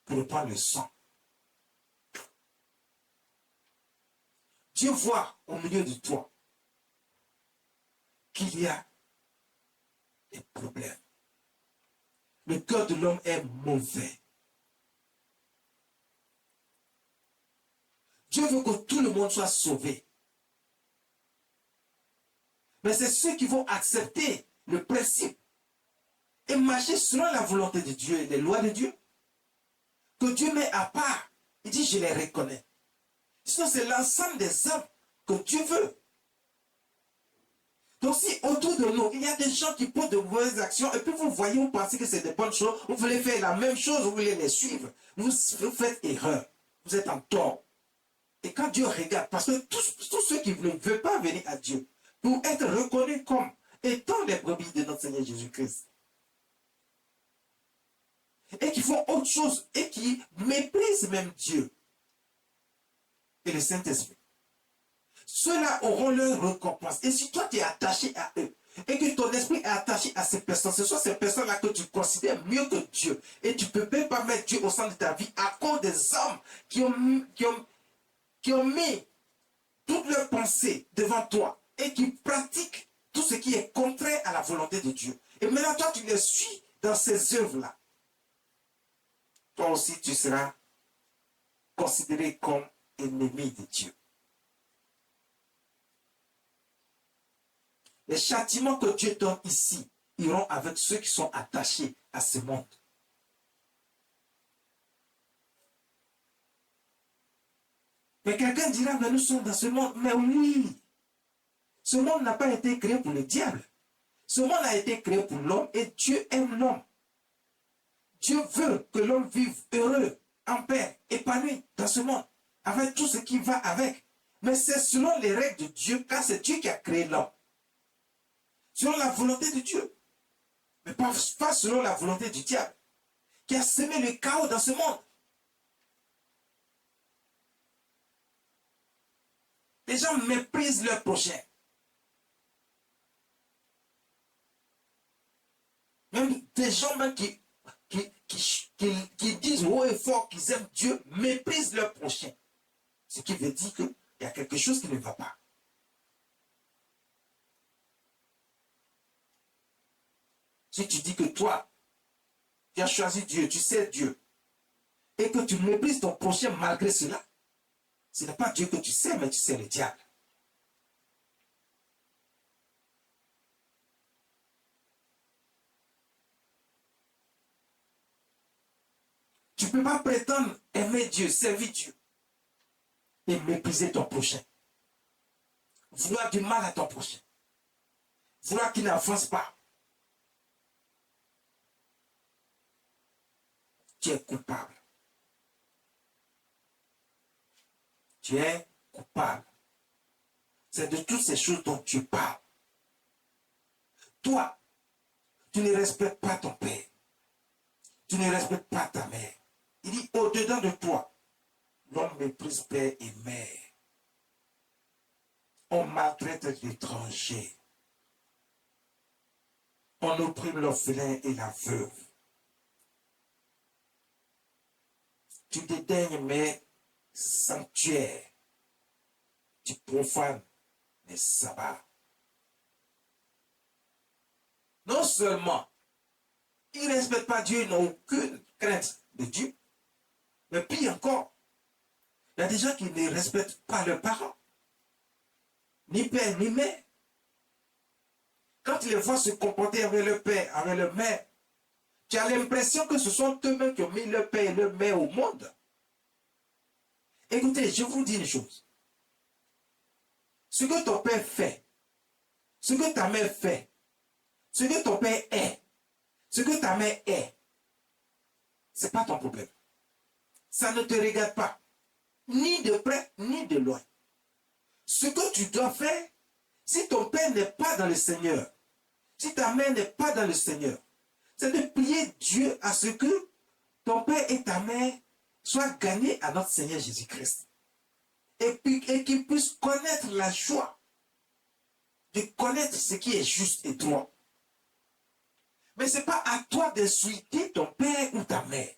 Speaker 1: pour prendre le sang. Dieu voit au milieu de toi qu'il y a des problèmes. Le cœur de l'homme est mauvais. Dieu veut que tout le monde soit sauvé. Mais c'est ceux qui vont accepter le principe et marcher selon la volonté de Dieu et les lois de Dieu, que Dieu met à part. Il dit, je les reconnais. Sinon, c'est l'ensemble des hommes que Dieu veut. Donc si autour de nous, il y a des gens qui posent de mauvaises actions et puis vous voyez, vous pensez que c'est des bonnes choses, vous voulez faire la même chose, vous voulez les suivre, vous faites erreur, vous êtes en tort. Et quand Dieu regarde, parce que tous ceux qui ne veulent pas venir à Dieu, pour être reconnus comme étant les brebis de notre Seigneur Jésus-Christ, et qui font autre chose, et qui méprisent même Dieu et le Saint-Esprit, ceux-là auront leur récompense. Et si toi tu es attaché à eux, et que ton esprit est attaché à ces personnes, ce sont ces personnes-là que tu considères mieux que Dieu, et tu ne peux même pas mettre Dieu au centre de ta vie à cause des hommes qui ont mis toutes leurs pensées devant toi et qui pratiquent tout ce qui est contraire à la volonté de Dieu. Et maintenant, toi, tu les suis dans ces œuvres-là. Toi aussi, tu seras considéré comme ennemi de Dieu. Les châtiments que Dieu donne ici iront avec ceux qui sont attachés à ce monde. Mais quelqu'un dira, mais nous sommes dans ce monde. Mais oui, ce monde n'a pas été créé pour le diable. Ce monde a été créé pour l'homme et Dieu aime l'homme. Dieu veut que l'homme vive heureux, en paix, épanoui dans ce monde, avec tout ce qui va avec. Mais c'est selon les règles de Dieu, car c'est Dieu qui a créé l'homme. Selon la volonté de Dieu. Mais pas selon la volonté du diable, qui a semé le chaos dans ce monde. Les gens méprisent leur prochain. Même des gens même qui disent haut et fort qu'ils aiment Dieu, méprisent leur prochain. Ce qui veut dire qu'il y a quelque chose qui ne va pas. Si tu dis que toi, tu as choisi Dieu, tu sais Dieu, et que tu méprises ton prochain malgré cela, ce n'est pas Dieu que tu sais, mais tu sais le diable. Tu ne peux pas prétendre aimer Dieu, servir Dieu, et mépriser ton prochain. Vouloir du mal à ton prochain. Vouloir qu'il n'avance pas. Tu es coupable. Tu es coupable. C'est de toutes ces choses dont tu parles. Toi, tu ne respectes pas ton père. Tu ne respectes pas ta mère. Il dit, au-dedans de toi, l'homme méprise père et mère. On maltraite l'étranger. On opprime l'orphelin et la veuve. Tu dédaignes mes sanctuaires. Tu profanes les sabbats. Non seulement ils ne respectent pas Dieu, ils n'ont aucune crainte de Dieu, mais pire encore, il y a des gens qui ne respectent pas leurs parents, ni père ni mère. Quand tu les vois se comporter avec leur père, avec leur mère, tu as l'impression que ce sont eux-mêmes qui ont mis leur père et leur mère au monde. Écoutez, je vous dis une chose. Ce que ton père fait, ce que ta mère fait, ce que ton père est, ce que ta mère est, ce n'est pas ton problème. Ça ne te regarde pas, ni de près, ni de loin. Ce que tu dois faire, si ton père n'est pas dans le Seigneur, si ta mère n'est pas dans le Seigneur, c'est de prier Dieu à ce que ton père et ta mère soient gagnés à notre Seigneur Jésus-Christ. Et qu'ils puissent connaître la joie de connaître ce qui est juste et droit. Mais ce n'est pas à toi d'insulter ton père ou ta mère.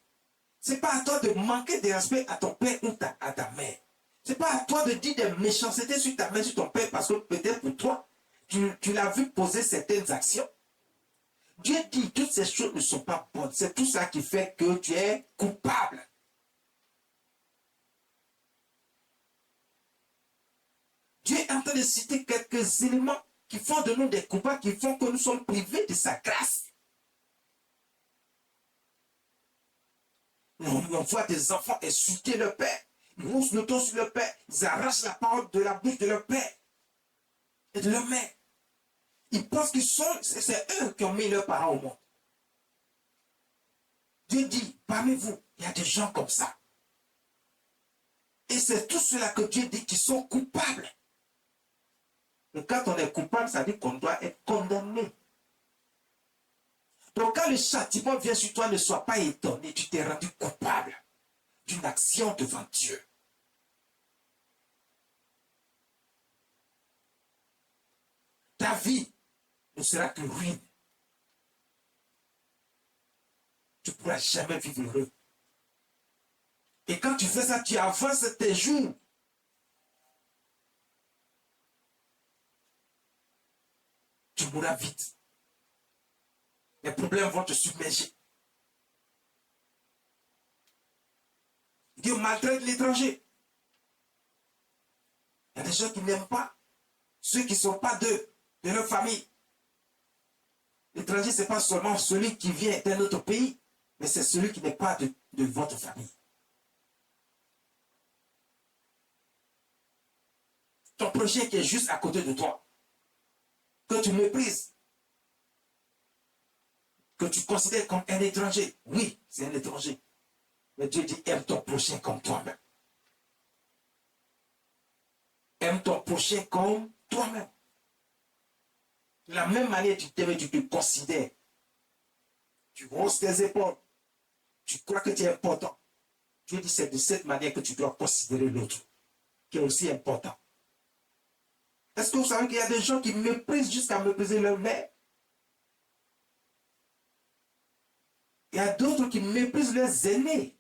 Speaker 1: Ce n'est pas à toi de manquer de respect à ton père ou à ta mère. Ce n'est pas à toi de dire des méchancetés sur ta mère, sur ton père, parce que peut-être pour toi, tu l'as vu poser certaines actions. Dieu dit toutes ces choses ne sont pas bonnes. C'est tout ça qui fait que tu es coupable. Dieu est en train de citer quelques éléments qui font de nous des coupables, qui font que nous sommes privés de sa grâce. On voit des enfants insulter leur père. Ils roussent le ton sur leur père. Ils arrachent la parole de la bouche de leur père et de leur mère. Ils pensent qu'ils sont, c'est eux qui ont mis leurs parents au monde. Dieu dit, parmi vous, il y a des gens comme ça. Et c'est tout cela que Dieu dit qu'ils sont coupables. Et quand on est coupable, ça veut dire qu'on doit être condamné. Donc quand le châtiment vient sur toi, ne sois pas étonné, tu t'es rendu coupable d'une action devant Dieu. Ta vie ne sera que ruine. Tu ne pourras jamais vivre heureux. Et quand tu fais ça, tu avances tes jours. Tu mourras vite. Les problèmes vont te submerger. Dieu maltraite l'étranger. Il y a des gens qui n'aiment pas ceux qui ne sont pas d'eux, de leur famille. L'étranger, ce n'est pas seulement celui qui vient d'un autre pays, mais c'est celui qui n'est pas de votre famille. Ton projet qui est juste à côté de toi, que tu méprises, que tu considères comme un étranger. Oui, c'est un étranger. Mais Dieu dit, aime ton prochain comme toi-même. Aime ton prochain comme toi-même. De la même manière, tu t'aimes, tu te considères. Tu hausses tes épaules. Tu crois que tu es important. Dieu dit, c'est de cette manière que tu dois considérer l'autre, qui est aussi important. Est-ce que vous savez qu'il y a des gens qui méprisent jusqu'à mépriser leur mère? Il y a d'autres qui méprisent leurs aînés.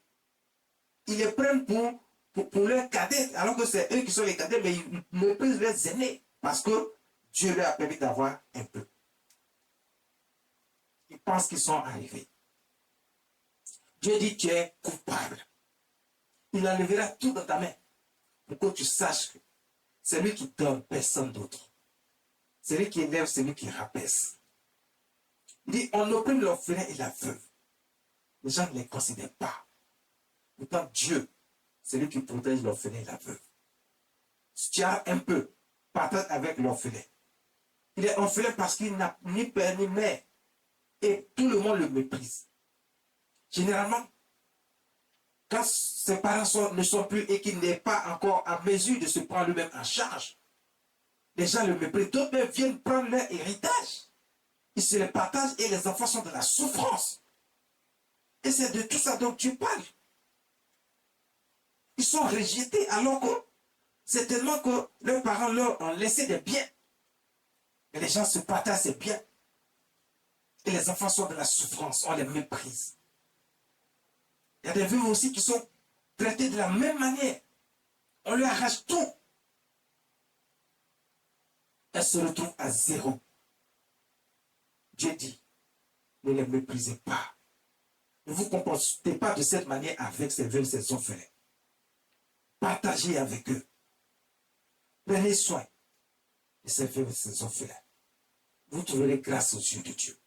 Speaker 1: Ils les prennent pour leurs cadets, alors que c'est eux qui sont les cadets, mais ils méprisent leurs aînés parce que Dieu leur a permis d'avoir un peu. Ils pensent qu'ils sont arrivés. Dieu dit, tu es coupable. Il enlèvera tout dans ta main pour que tu saches que c'est lui qui donne, personne d'autre. C'est lui qui élève, c'est lui qui rabaisse. Il dit, on opprime l'orphelin et la veuve. Les gens ne les considèrent pas. Pourtant, Dieu, c'est lui qui protège l'orphelin et la veuve. Si tu as un peu, partage avec l'orphelin. Il est orphelin parce qu'il n'a ni père ni mère. Et tout le monde le méprise. Généralement, quand ses parents ne sont plus et qu'il n'est pas encore en mesure de se prendre lui-même en charge, les gens le méprisent. D'autres même viennent prendre leur héritage. Ils se les partagent et les enfants sont dans la souffrance. Et c'est de tout ça dont tu parles. Ils sont rejetés alors que c'est tellement que leurs parents leur ont laissé des biens. Et les gens se partagent ces biens. Et les enfants sont dans la souffrance, on les méprise. Il y a des veuves aussi qui sont traités de la même manière. On leur arrache tout. Elles se retrouvent à zéro. Dieu dit, ne les méprisez pas. Ne vous comportez pas de cette manière avec ces veuves, ces orphelins. Partagez avec eux. Prenez soin de ces veuves, ces orphelins. Vous trouverez grâce aux yeux de Dieu.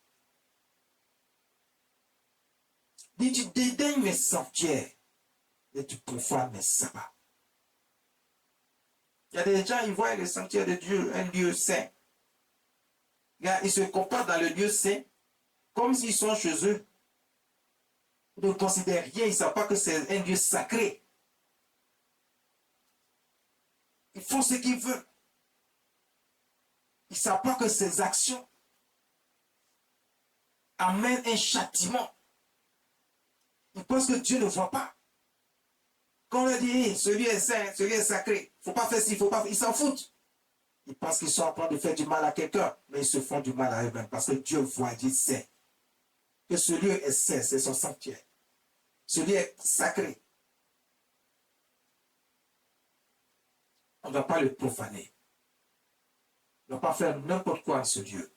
Speaker 1: Dit, tu dédaignes mes sanctuaires et tu profanes mes sabbats. Il y a des gens, ils voient le sanctuaire de Dieu, un Dieu saint. Ils se comportent dans le Dieu saint comme s'ils sont chez eux. Ils ne considèrent rien, ils ne savent pas que c'est un Dieu sacré. Ils font ce qu'ils veulent. Ils ne savent pas que ces actions amènent un châtiment. Ils pensent que Dieu ne voit pas. Quand on leur dit, hey, celui est saint, celui est sacré, il ne faut pas faire ci, il ne faut pas, ils s'en foutent. Ils pensent qu'ils sont en train de faire du mal à quelqu'un, mais ils se font du mal à eux-mêmes parce que Dieu voit, dit saint. Que ce lieu est saint, c'est son sanctuaire. Ce lieu est sacré. On ne va pas le profaner. On ne va pas faire n'importe quoi à ce lieu.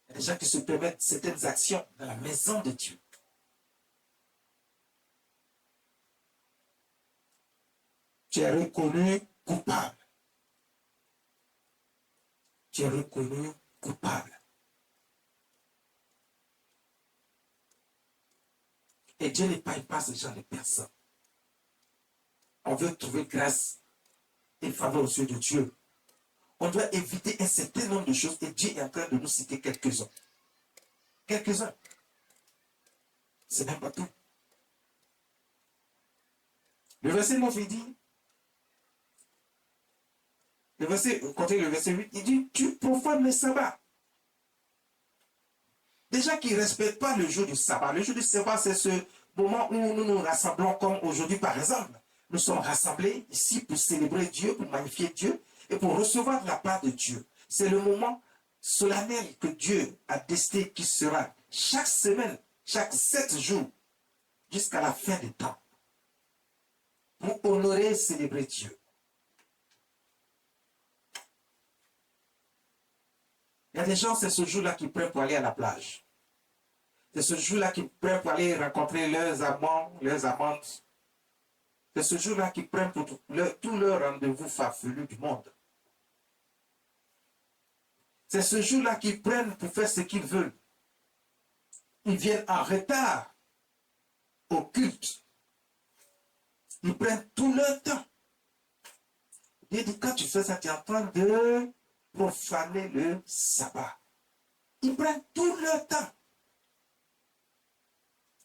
Speaker 1: Il y a des gens qui se permettent certaines actions dans la maison de Dieu. Tu es reconnu coupable. Tu es reconnu coupable. Et Dieu n'épargne pas ce genre de personnes. On veut trouver grâce et faveur aux yeux de Dieu. On doit éviter un certain nombre de choses et Dieu est en train de nous citer quelques-uns. Quelques-uns. C'est même pas tout. Le verset 9, il dit, le verset 8, il dit, tu profanes le sabbat. Déjà qui ne respectent pas le jour du sabbat. Le jour du sabbat, c'est ce moment où nous nous rassemblons comme aujourd'hui, par exemple. Nous sommes rassemblés ici pour célébrer Dieu, pour magnifier Dieu et pour recevoir de la part de Dieu. C'est le moment solennel que Dieu a décidé qui sera chaque semaine, chaque 7 jours, jusqu'à la fin des temps, pour honorer et célébrer Dieu. Il y a des gens, c'est ce jour-là qui prennent pour aller à la plage. C'est ce jour-là qui prennent pour aller rencontrer leurs amants, leurs amantes. C'est ce jour-là qui prennent pour tous leurs rendez-vous farfelus du monde. C'est ce jour-là qu'ils prennent pour faire ce qu'ils veulent. Ils viennent en retard au culte. Ils prennent tout leur temps. Dieu dit, quand tu fais ça, tu es en train de profaner le sabbat. Ils prennent tout leur temps.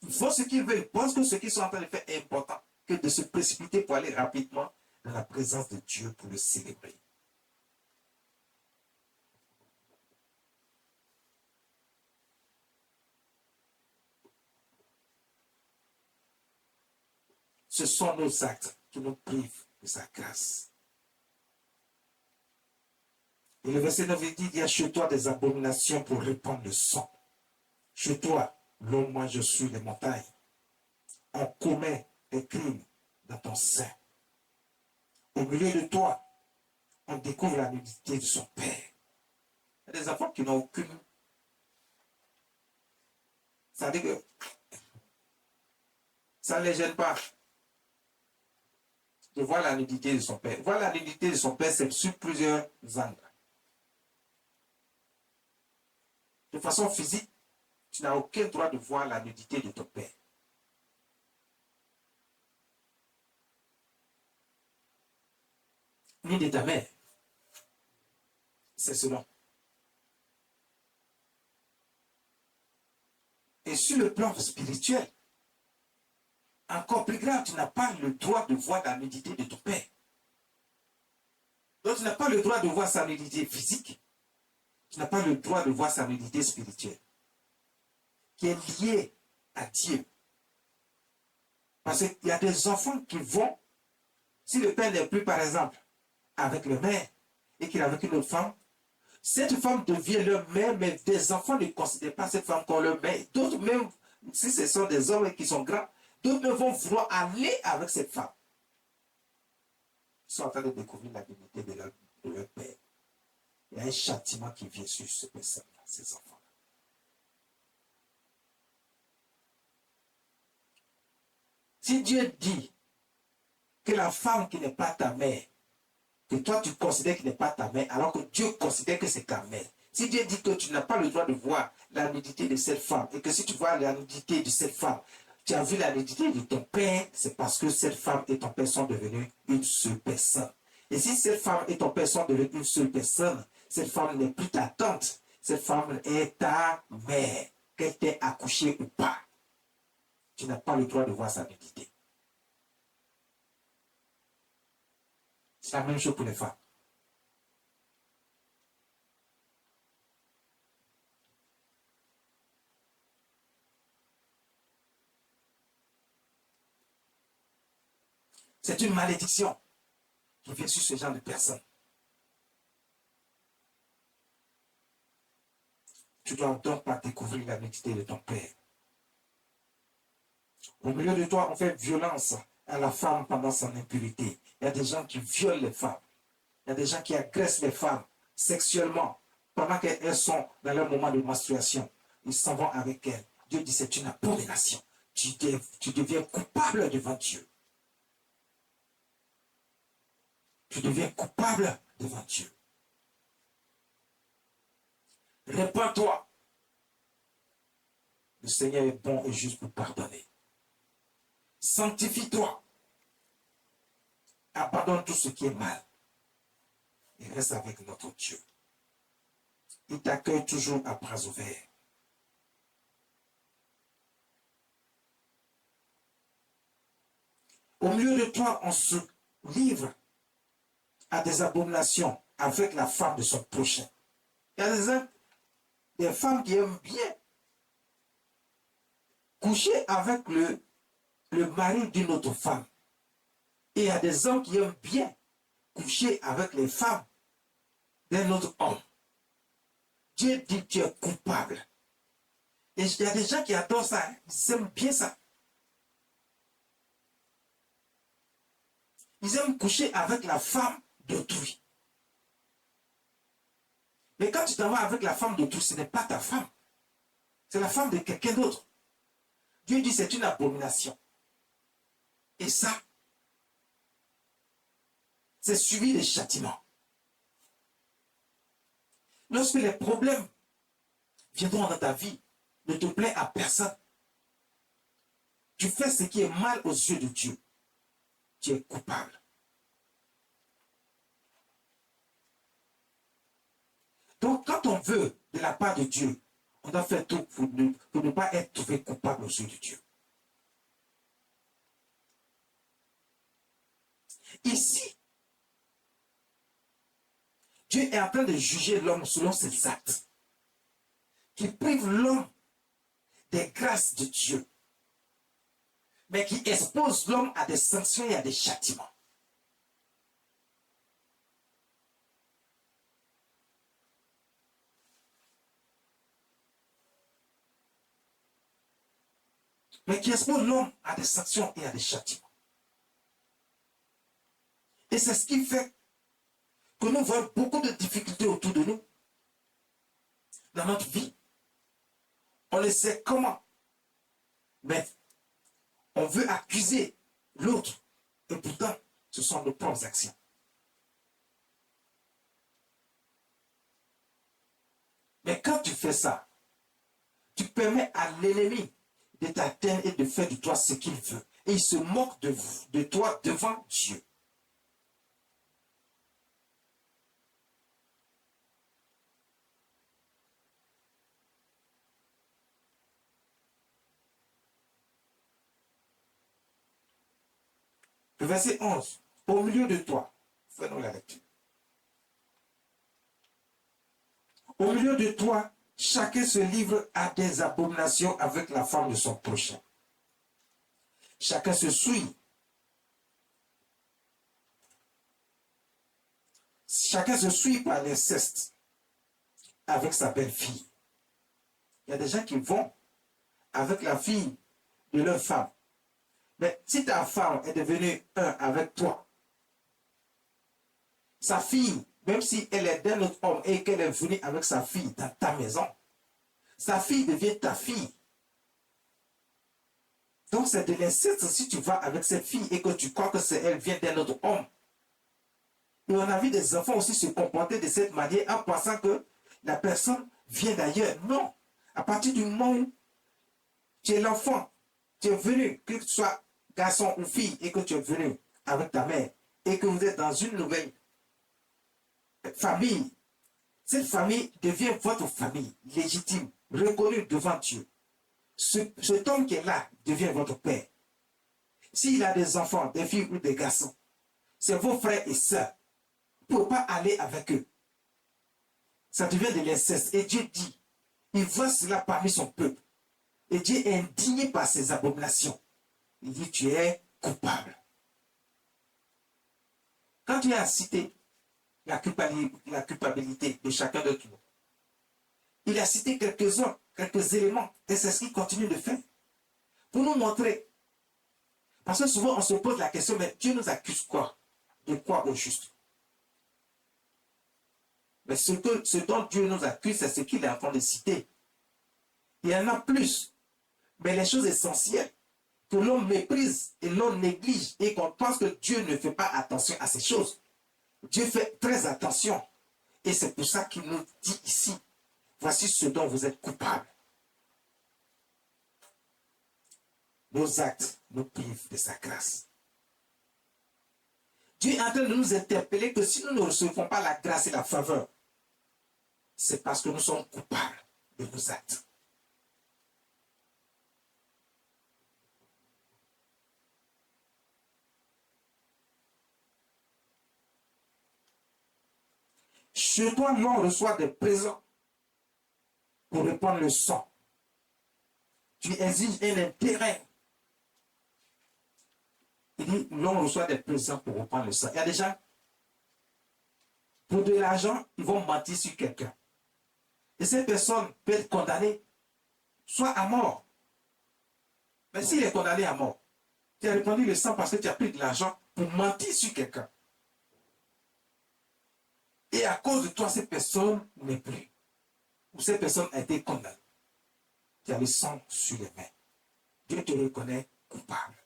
Speaker 1: Ils font ce qu'ils veulent. Ils pensent que ce qu'ils sont en train de faire est important que de se précipiter pour aller rapidement dans la présence de Dieu pour le célébrer. Ce sont nos actes qui nous privent de sa grâce. Et le verset 9 dit, il y a chez toi des abominations pour répandre le sang. Chez toi, l'homme, moi je suis les montagnes. On commet des crimes dans ton sein. Au milieu de toi, on découvre la nudité de son père. Il y a des enfants qui n'ont aucune. Ça veut dire que ça ne les gêne pas de voir la nudité de son père. Voir la nudité de son père, c'est sur plusieurs angles. De façon physique, tu n'as aucun droit de voir la nudité de ton père. Ni de ta mère. C'est cela. Et sur le plan spirituel, encore plus grave, tu n'as pas le droit de voir la nudité de ton père. Donc tu n'as pas le droit de voir sa nudité physique. Tu n'as pas le droit de voir sa nudité spirituelle, qui est liée à Dieu. Parce qu'il y a des enfants qui vont, si le père n'est plus, par exemple, avec le mère, et qu'il est avec une autre femme, cette femme devient leur mère, mais des enfants ne considèrent pas cette femme comme leur mère. D'autres même, si ce sont des hommes qui sont grands, d'autres vont vouloir aller avec cette femme. Ils sont en train de découvrir la dignité de leur père. Il y a un châtiment qui vient sur ces personnes-là, ces enfants-là. Si Dieu dit que la femme qui n'est pas ta mère, que toi tu considères qu'elle n'est pas ta mère, alors que Dieu considère que c'est ta mère. Si Dieu dit que tu n'as pas le droit de voir la nudité de cette femme, et que si tu vois la nudité de cette femme, tu as vu la nudité de ton père, c'est parce que cette femme et ton père sont devenus une seule personne. Et si cette femme et ton père sont devenus une seule personne, cette femme n'est plus ta tante, cette femme est ta mère, qu'elle t'ait accouchée ou pas. Tu n'as pas le droit de voir sa nudité. C'est la même chose pour les femmes. C'est une malédiction qui vient sur ce genre de personnes. Tu dois donc pas découvrir la nudité de ton père. Au milieu de toi, on fait violence à la femme pendant son impurité. Il y a des gens qui violent les femmes. Il y a des gens qui agressent les femmes sexuellement pendant qu'elles sont dans leur moment de menstruation. Ils s'en vont avec elles. Dieu dit c'est une abomination. Tu deviens coupable devant Dieu. Tu deviens coupable devant Dieu. Répands-toi. Le Seigneur est bon et juste pour pardonner. Sanctifie-toi. Abandonne tout ce qui est mal. et reste avec notre Dieu. Il t'accueille toujours à bras ouverts. Au milieu de toi, on se livre à des abominations avec la femme de son prochain. Il y a des femmes qui aiment bien coucher avec le mari d'une autre femme. Et il y a des hommes qui aiment bien coucher avec les femmes d'un autre homme. Dieu dit que tu es coupable. Et il y a des gens qui adorent ça, hein. Ils aiment bien ça. Ils aiment coucher avec la femme d'autrui. Mais quand tu t'en vas avec la femme d'autrui, ce n'est pas ta femme. C'est la femme de quelqu'un d'autre. Dieu dit que c'est une abomination. Et ça, c'est suivi de châtiments. Lorsque les problèmes viendront dans ta vie, ne te plaît à personne. Tu fais ce qui est mal aux yeux de Dieu. Tu es coupable. Donc, quand on veut de la part de Dieu, on doit faire tout pour ne pas être trouvé coupable aux yeux de Dieu. Ici, Dieu est en train de juger l'homme selon ses actes, qui prive l'homme des grâces de Dieu, mais qui expose l'homme à des sanctions et à des châtiments. Mais qui expose l'homme à des sanctions et à des châtiments. Et c'est ce qui fait que nous voyons beaucoup de difficultés autour de nous, dans notre vie. On ne sait comment, mais on veut accuser l'autre, et pourtant, ce sont nos propres actions. Mais quand tu fais ça, tu permets à l'ennemi de t'atteindre et de faire de toi ce qu'il veut. Et il se moque de toi devant Dieu. Le verset 11. Au milieu de toi, faisons la lecture. Au milieu de toi, chacun se livre à des abominations avec la femme de son prochain. Chacun se souille. Chacun se suit par l'inceste avec sa belle-fille. Il y a des gens qui vont avec la fille de leur femme. Mais si ta femme est devenue un avec toi, sa fille, même si elle est d'un autre homme et qu'elle est venue avec sa fille dans ta maison, sa fille devient ta fille. Donc c'est de l'inceste si tu vas avec cette fille et que tu crois que c'est elle vient d'un autre homme. Et on a vu des enfants aussi se comporter de cette manière en pensant que la personne vient d'ailleurs. Non. À partir du moment où tu es l'enfant, tu es venu, que tu sois garçon ou fille, et que tu es venu avec ta mère, et que vous êtes dans une nouvelle famille, cette famille devient votre famille légitime, reconnue devant Dieu. Cet homme qui est là devient votre père. S'il a des enfants, des filles ou des garçons, c'est vos frères et sœurs. Vous ne pouvez pas aller avec eux. Ça devient de l'inceste. Et Dieu dit, il voit cela parmi son peuple. Et Dieu est indigné par ces abominations. Il dit, tu es coupable. Quand Dieu a cité la culpabilité de chacun d'entre nous, il a cité quelques éléments, et c'est ce qu'il continue de faire. Pour nous montrer. Parce que souvent on se pose la question, mais Dieu nous accuse quoi? De quoi au juste? Mais ce dont Dieu nous accuse, c'est ce qu'il est en train de citer. Il y en a plus. Mais les choses essentielles que l'on méprise et l'on néglige et qu'on pense que Dieu ne fait pas attention à ces choses. Dieu fait très attention. Et c'est pour ça qu'il nous dit ici, voici ce dont vous êtes coupables. Nos actes nous privent de sa grâce. Dieu est en train de nous interpeller que si nous ne recevons pas la grâce et la faveur, c'est parce que nous sommes coupables de nos actes. Chez toi, l'on reçoit des présents pour répandre le sang. Tu exiges un intérêt. Il dit, l'on reçoit des présents pour répandre le sang. Il y a des gens, pour de l'argent, ils vont mentir sur quelqu'un. Et cette personne peut être condamnée, soit à mort. Mais s'il est condamné à mort, tu as répandu le sang parce que tu as pris de l'argent pour mentir sur quelqu'un. Et à cause de toi, cette personne n'est plus. Ou cette personne a été condamnée. Tu as le sang sur les mains. Dieu te reconnaît coupable.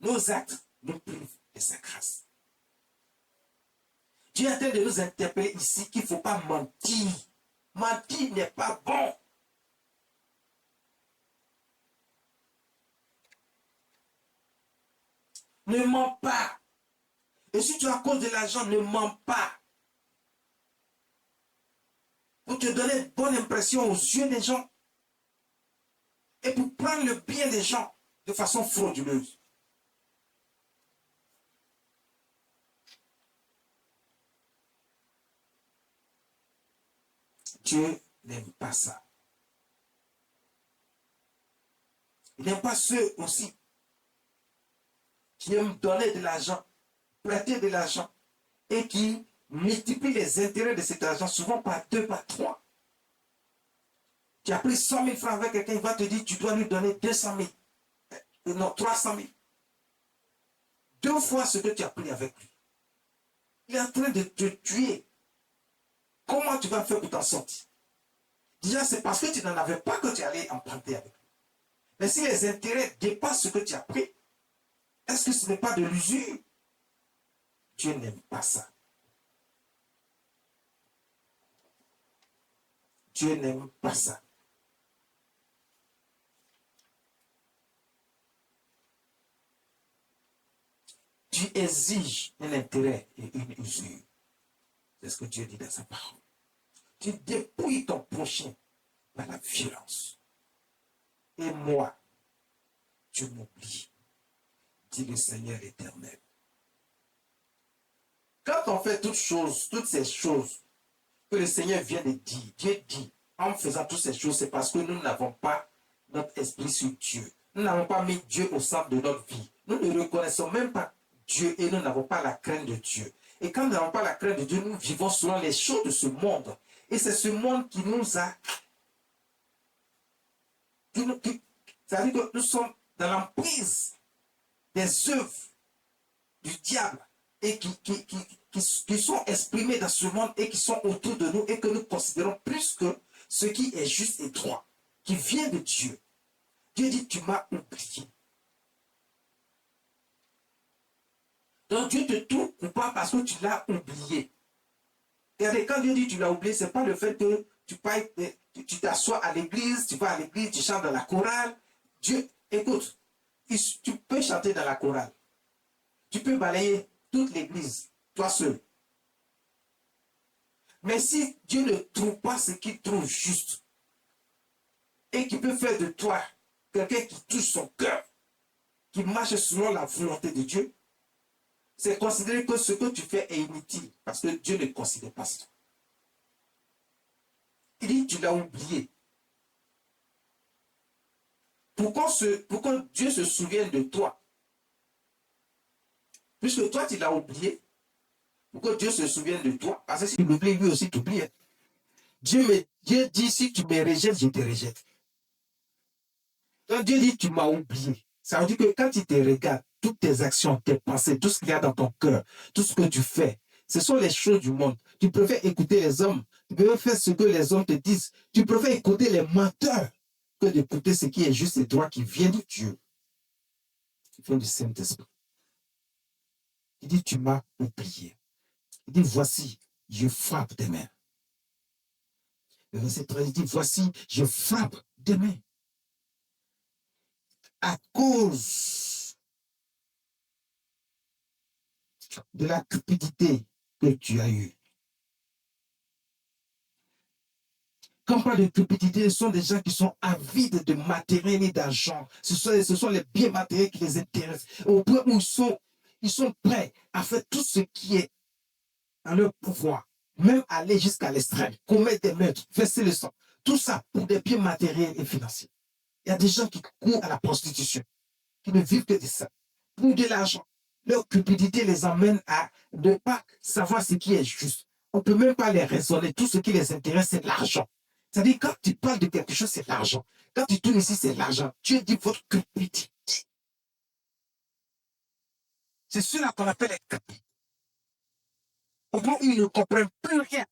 Speaker 1: Nos actes nous privent de sa grâce. Dieu est en train de nous interpeller ici qu'il ne faut pas mentir. Mentir n'est pas bon. Ne mens pas. Et si tu as à cause de l'argent, ne mens pas. Pour te donner une bonne impression aux yeux des gens. Et pour prendre le bien des gens de façon frauduleuse. Dieu n'aime pas ça. Il n'aime pas ceux aussi qui aiment donner de l'argent, prêter de l'argent et qui multiplient les intérêts de cet argent souvent par 2, par 3. Tu as pris 100 000 francs avec quelqu'un, il va te dire tu dois lui donner 200 000. Non, 300 000. 2 fois ce que tu as pris avec lui. Il est en train de te tuer. Comment tu vas faire pour t'en sortir? Déjà, c'est parce que tu n'en avais pas que tu allais emprunter avec lui. Mais si les intérêts dépassent ce que tu as pris, est-ce que ce n'est pas de l'usure? Dieu n'aime pas ça. Dieu n'aime pas ça. Tu exiges un intérêt et une usure. C'est ce que Dieu dit dans sa parole. Tu dépouilles ton prochain par la violence. Et moi, tu m'oublies, dit le Seigneur éternel. Quand on fait toutes ces choses que le Seigneur vient de dire, Dieu dit, en faisant toutes ces choses, c'est parce que nous n'avons pas notre esprit sur Dieu. Nous n'avons pas mis Dieu au centre de notre vie. Nous ne reconnaissons même pas Dieu et nous n'avons pas la crainte de Dieu. Et quand nous n'avons pas la crainte de Dieu, nous vivons selon les choses de ce monde. Et c'est ce monde qui nous a... C'est-à-dire que nous sommes dans l'emprise des œuvres du diable et qui sont exprimées dans ce monde et qui sont autour de nous et que nous considérons plus que ce qui est juste et droit, qui vient de Dieu. Dieu dit, tu m'as oublié. Donc Dieu te trouve coupable parce que tu l'as oublié. Et quand Dieu dit tu l'as oublié, ce n'est pas le fait que tu t'assois à l'église, tu vas à l'église, tu chantes dans la chorale. Dieu, écoute, tu peux chanter dans la chorale. Tu peux balayer toute l'église, toi seul. Mais si Dieu ne trouve pas ce qu'il trouve juste, et qu'il peut faire de toi quelqu'un qui touche son cœur, qui marche selon la volonté de Dieu, c'est considérer que ce que tu fais est inutile, parce que Dieu ne considère pas ça. Il dit, tu l'as oublié. Pourquoi Dieu se souvient de toi? Puisque toi, tu l'as oublié, pourquoi Dieu se souvient de toi? Parce que si tu l'oublies, lui aussi t'oublie. Dieu dit, si tu me rejettes, je te rejette. Donc Dieu dit, tu m'as oublié. Ça veut dire que quand il te regarde, toutes tes actions, tes pensées, tout ce qu'il y a dans ton cœur, tout ce que tu fais, ce sont les choses du monde. Tu préfères écouter les hommes, tu préfères faire ce que les hommes te disent. Tu préfères écouter les menteurs que d'écouter ce qui est juste et droit qui vient de Dieu, qui vient du Saint-Esprit. Il dit, tu m'as oublié. Il dit, voici, je frappe des mains. Le verset 13, il dit, voici, je frappe des mains. À cause de la cupidité que tu as eue. Quand on parle de cupidité, ce sont des gens qui sont avides de matériel et d'argent. Ce sont les biens matériels qui les intéressent. Au point où ils sont prêts à faire tout ce qui est à leur pouvoir, même aller jusqu'à l'extrême, commettre des meurtres, verser le sang. Tout ça pour des biens matériels et financiers. Il y a des gens qui courent à la prostitution, qui ne vivent que de ça, pour de l'argent. Leur cupidité les emmène à ne pas savoir ce qui est juste. On ne peut même pas les raisonner. Tout ce qui les intéresse, c'est l'argent. C'est-à-dire, quand tu parles de quelque chose, c'est l'argent. Quand tu tournes ici, c'est l'argent. Dieu dit votre cupidité. C'est cela qu'on appelle les cupides. Au moment où ils ne comprennent plus rien.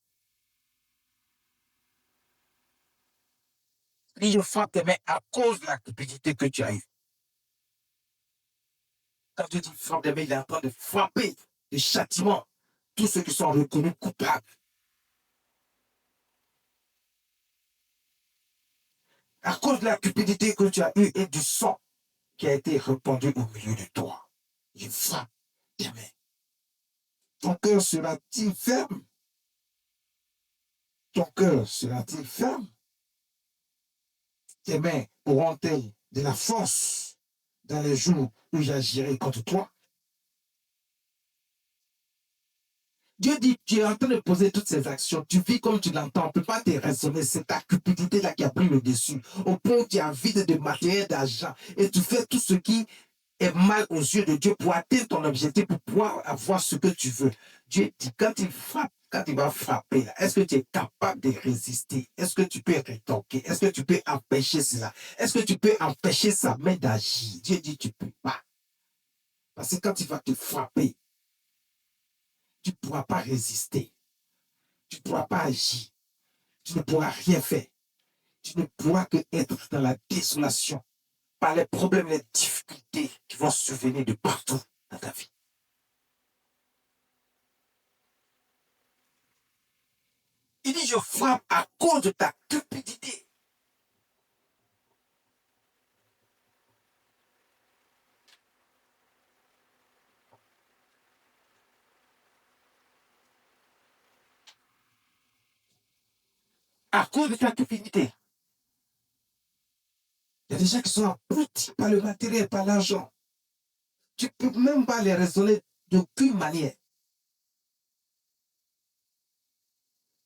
Speaker 1: Et je frappe tes mains à cause de la cupidité que tu as eue. Quand Dieu dit frappe tes mains, il est en train de frapper de châtiment tous ceux qui sont reconnus coupables. À cause de la cupidité que tu as eue et du sang qui a été répandu au milieu de toi. Je frappe tes mains. Ton cœur sera-t-il ferme? Ton cœur sera-t-il ferme? Tes mains auront-elles de la force dans les jours où j'agirai contre toi? Dieu dit, tu es en train de poser toutes ces actions, tu vis comme tu l'entends, on ne peut pas te raisonner, c'est ta cupidité-là qui a pris le dessus, au point où tu as vide de matériel, d'argent, et tu fais tout ce qui est mal aux yeux de Dieu pour atteindre ton objectif, pour pouvoir avoir ce que tu veux. Dieu dit, quand il frappe, quand il va frapper, est-ce que tu es capable de résister? Est-ce que tu peux rétorquer? Est-ce que tu peux empêcher cela? Est-ce que tu peux empêcher sa main d'agir? Dieu dit, tu ne peux pas. Parce que quand il va te frapper, tu ne pourras pas résister. Tu ne pourras pas agir. Tu ne pourras rien faire. Tu ne pourras que être dans la désolation par les problèmes, les difficultés qui vont survenir de partout dans ta vie. Il dit, je frappe à cause de ta cupidité. À cause de ta cupidité. Il y a des gens qui sont abrutis par le matériel, par l'argent. Tu ne peux même pas les raisonner d'aucune manière.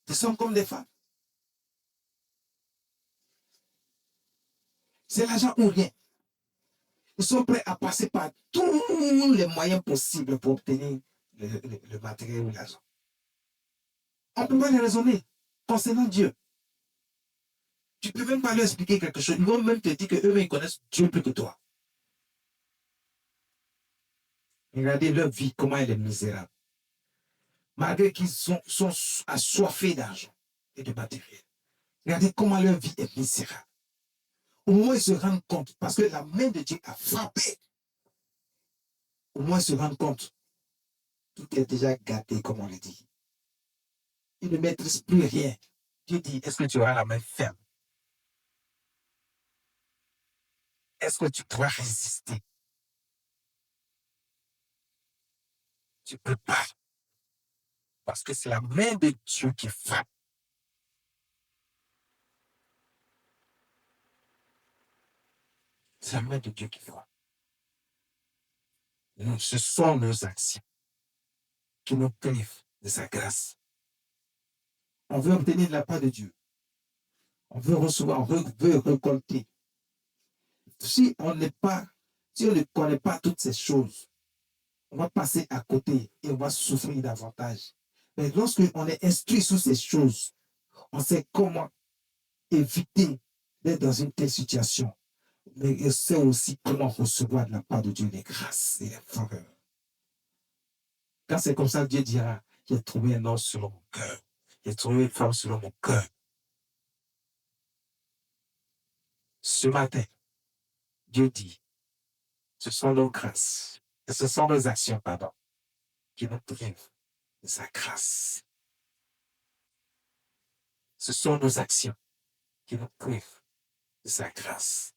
Speaker 1: Ils sont comme des femmes. C'est l'argent ou rien. Ils sont prêts à passer par tous les moyens possibles pour obtenir le matériel ou l'argent. On ne peut pas les raisonner concernant Dieu. Tu ne peux même pas leur expliquer quelque chose. Ils vont même te dire qu'eux-mêmes connaissent Dieu plus que toi. Regardez leur vie, comment elle est misérable. Malgré qu'ils sont assoiffés d'argent et de matériel. Regardez comment leur vie est misérable. Au moins, ils se rendent compte, parce que la main de Dieu a frappé. Au moins, ils se rendent compte. Tout est déjà gâté, comme on le dit. Ils ne maîtrisent plus rien. Dieu dit, est-ce que tu auras la main ferme? Est-ce que tu pourras résister? Tu ne peux pas. Parce que c'est la main de Dieu qui frappe. C'est la main de Dieu qui frappe. Ce sont nos actions qui nous privent de sa grâce. On veut obtenir de la part de Dieu. On veut recevoir, on veut récolter. Si on ne connaît pas toutes ces choses, on va passer à côté et on va souffrir davantage. Mais lorsqu'on est instruit sur ces choses, on sait comment éviter d'être dans une telle situation. Mais on sait aussi comment recevoir de la part de Dieu les grâces et les faveurs. Quand c'est comme ça, Dieu dira, j'ai trouvé un homme selon mon cœur. J'ai trouvé une femme selon mon cœur. Ce matin, Dieu dit, ce sont nos grâces, et ce sont nos actions, pardon, qui nous privent de sa grâce. Ce sont nos actions qui nous privent de sa grâce.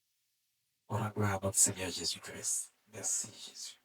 Speaker 1: On a gloire à notre Seigneur Jésus-Christ. Merci Jésus.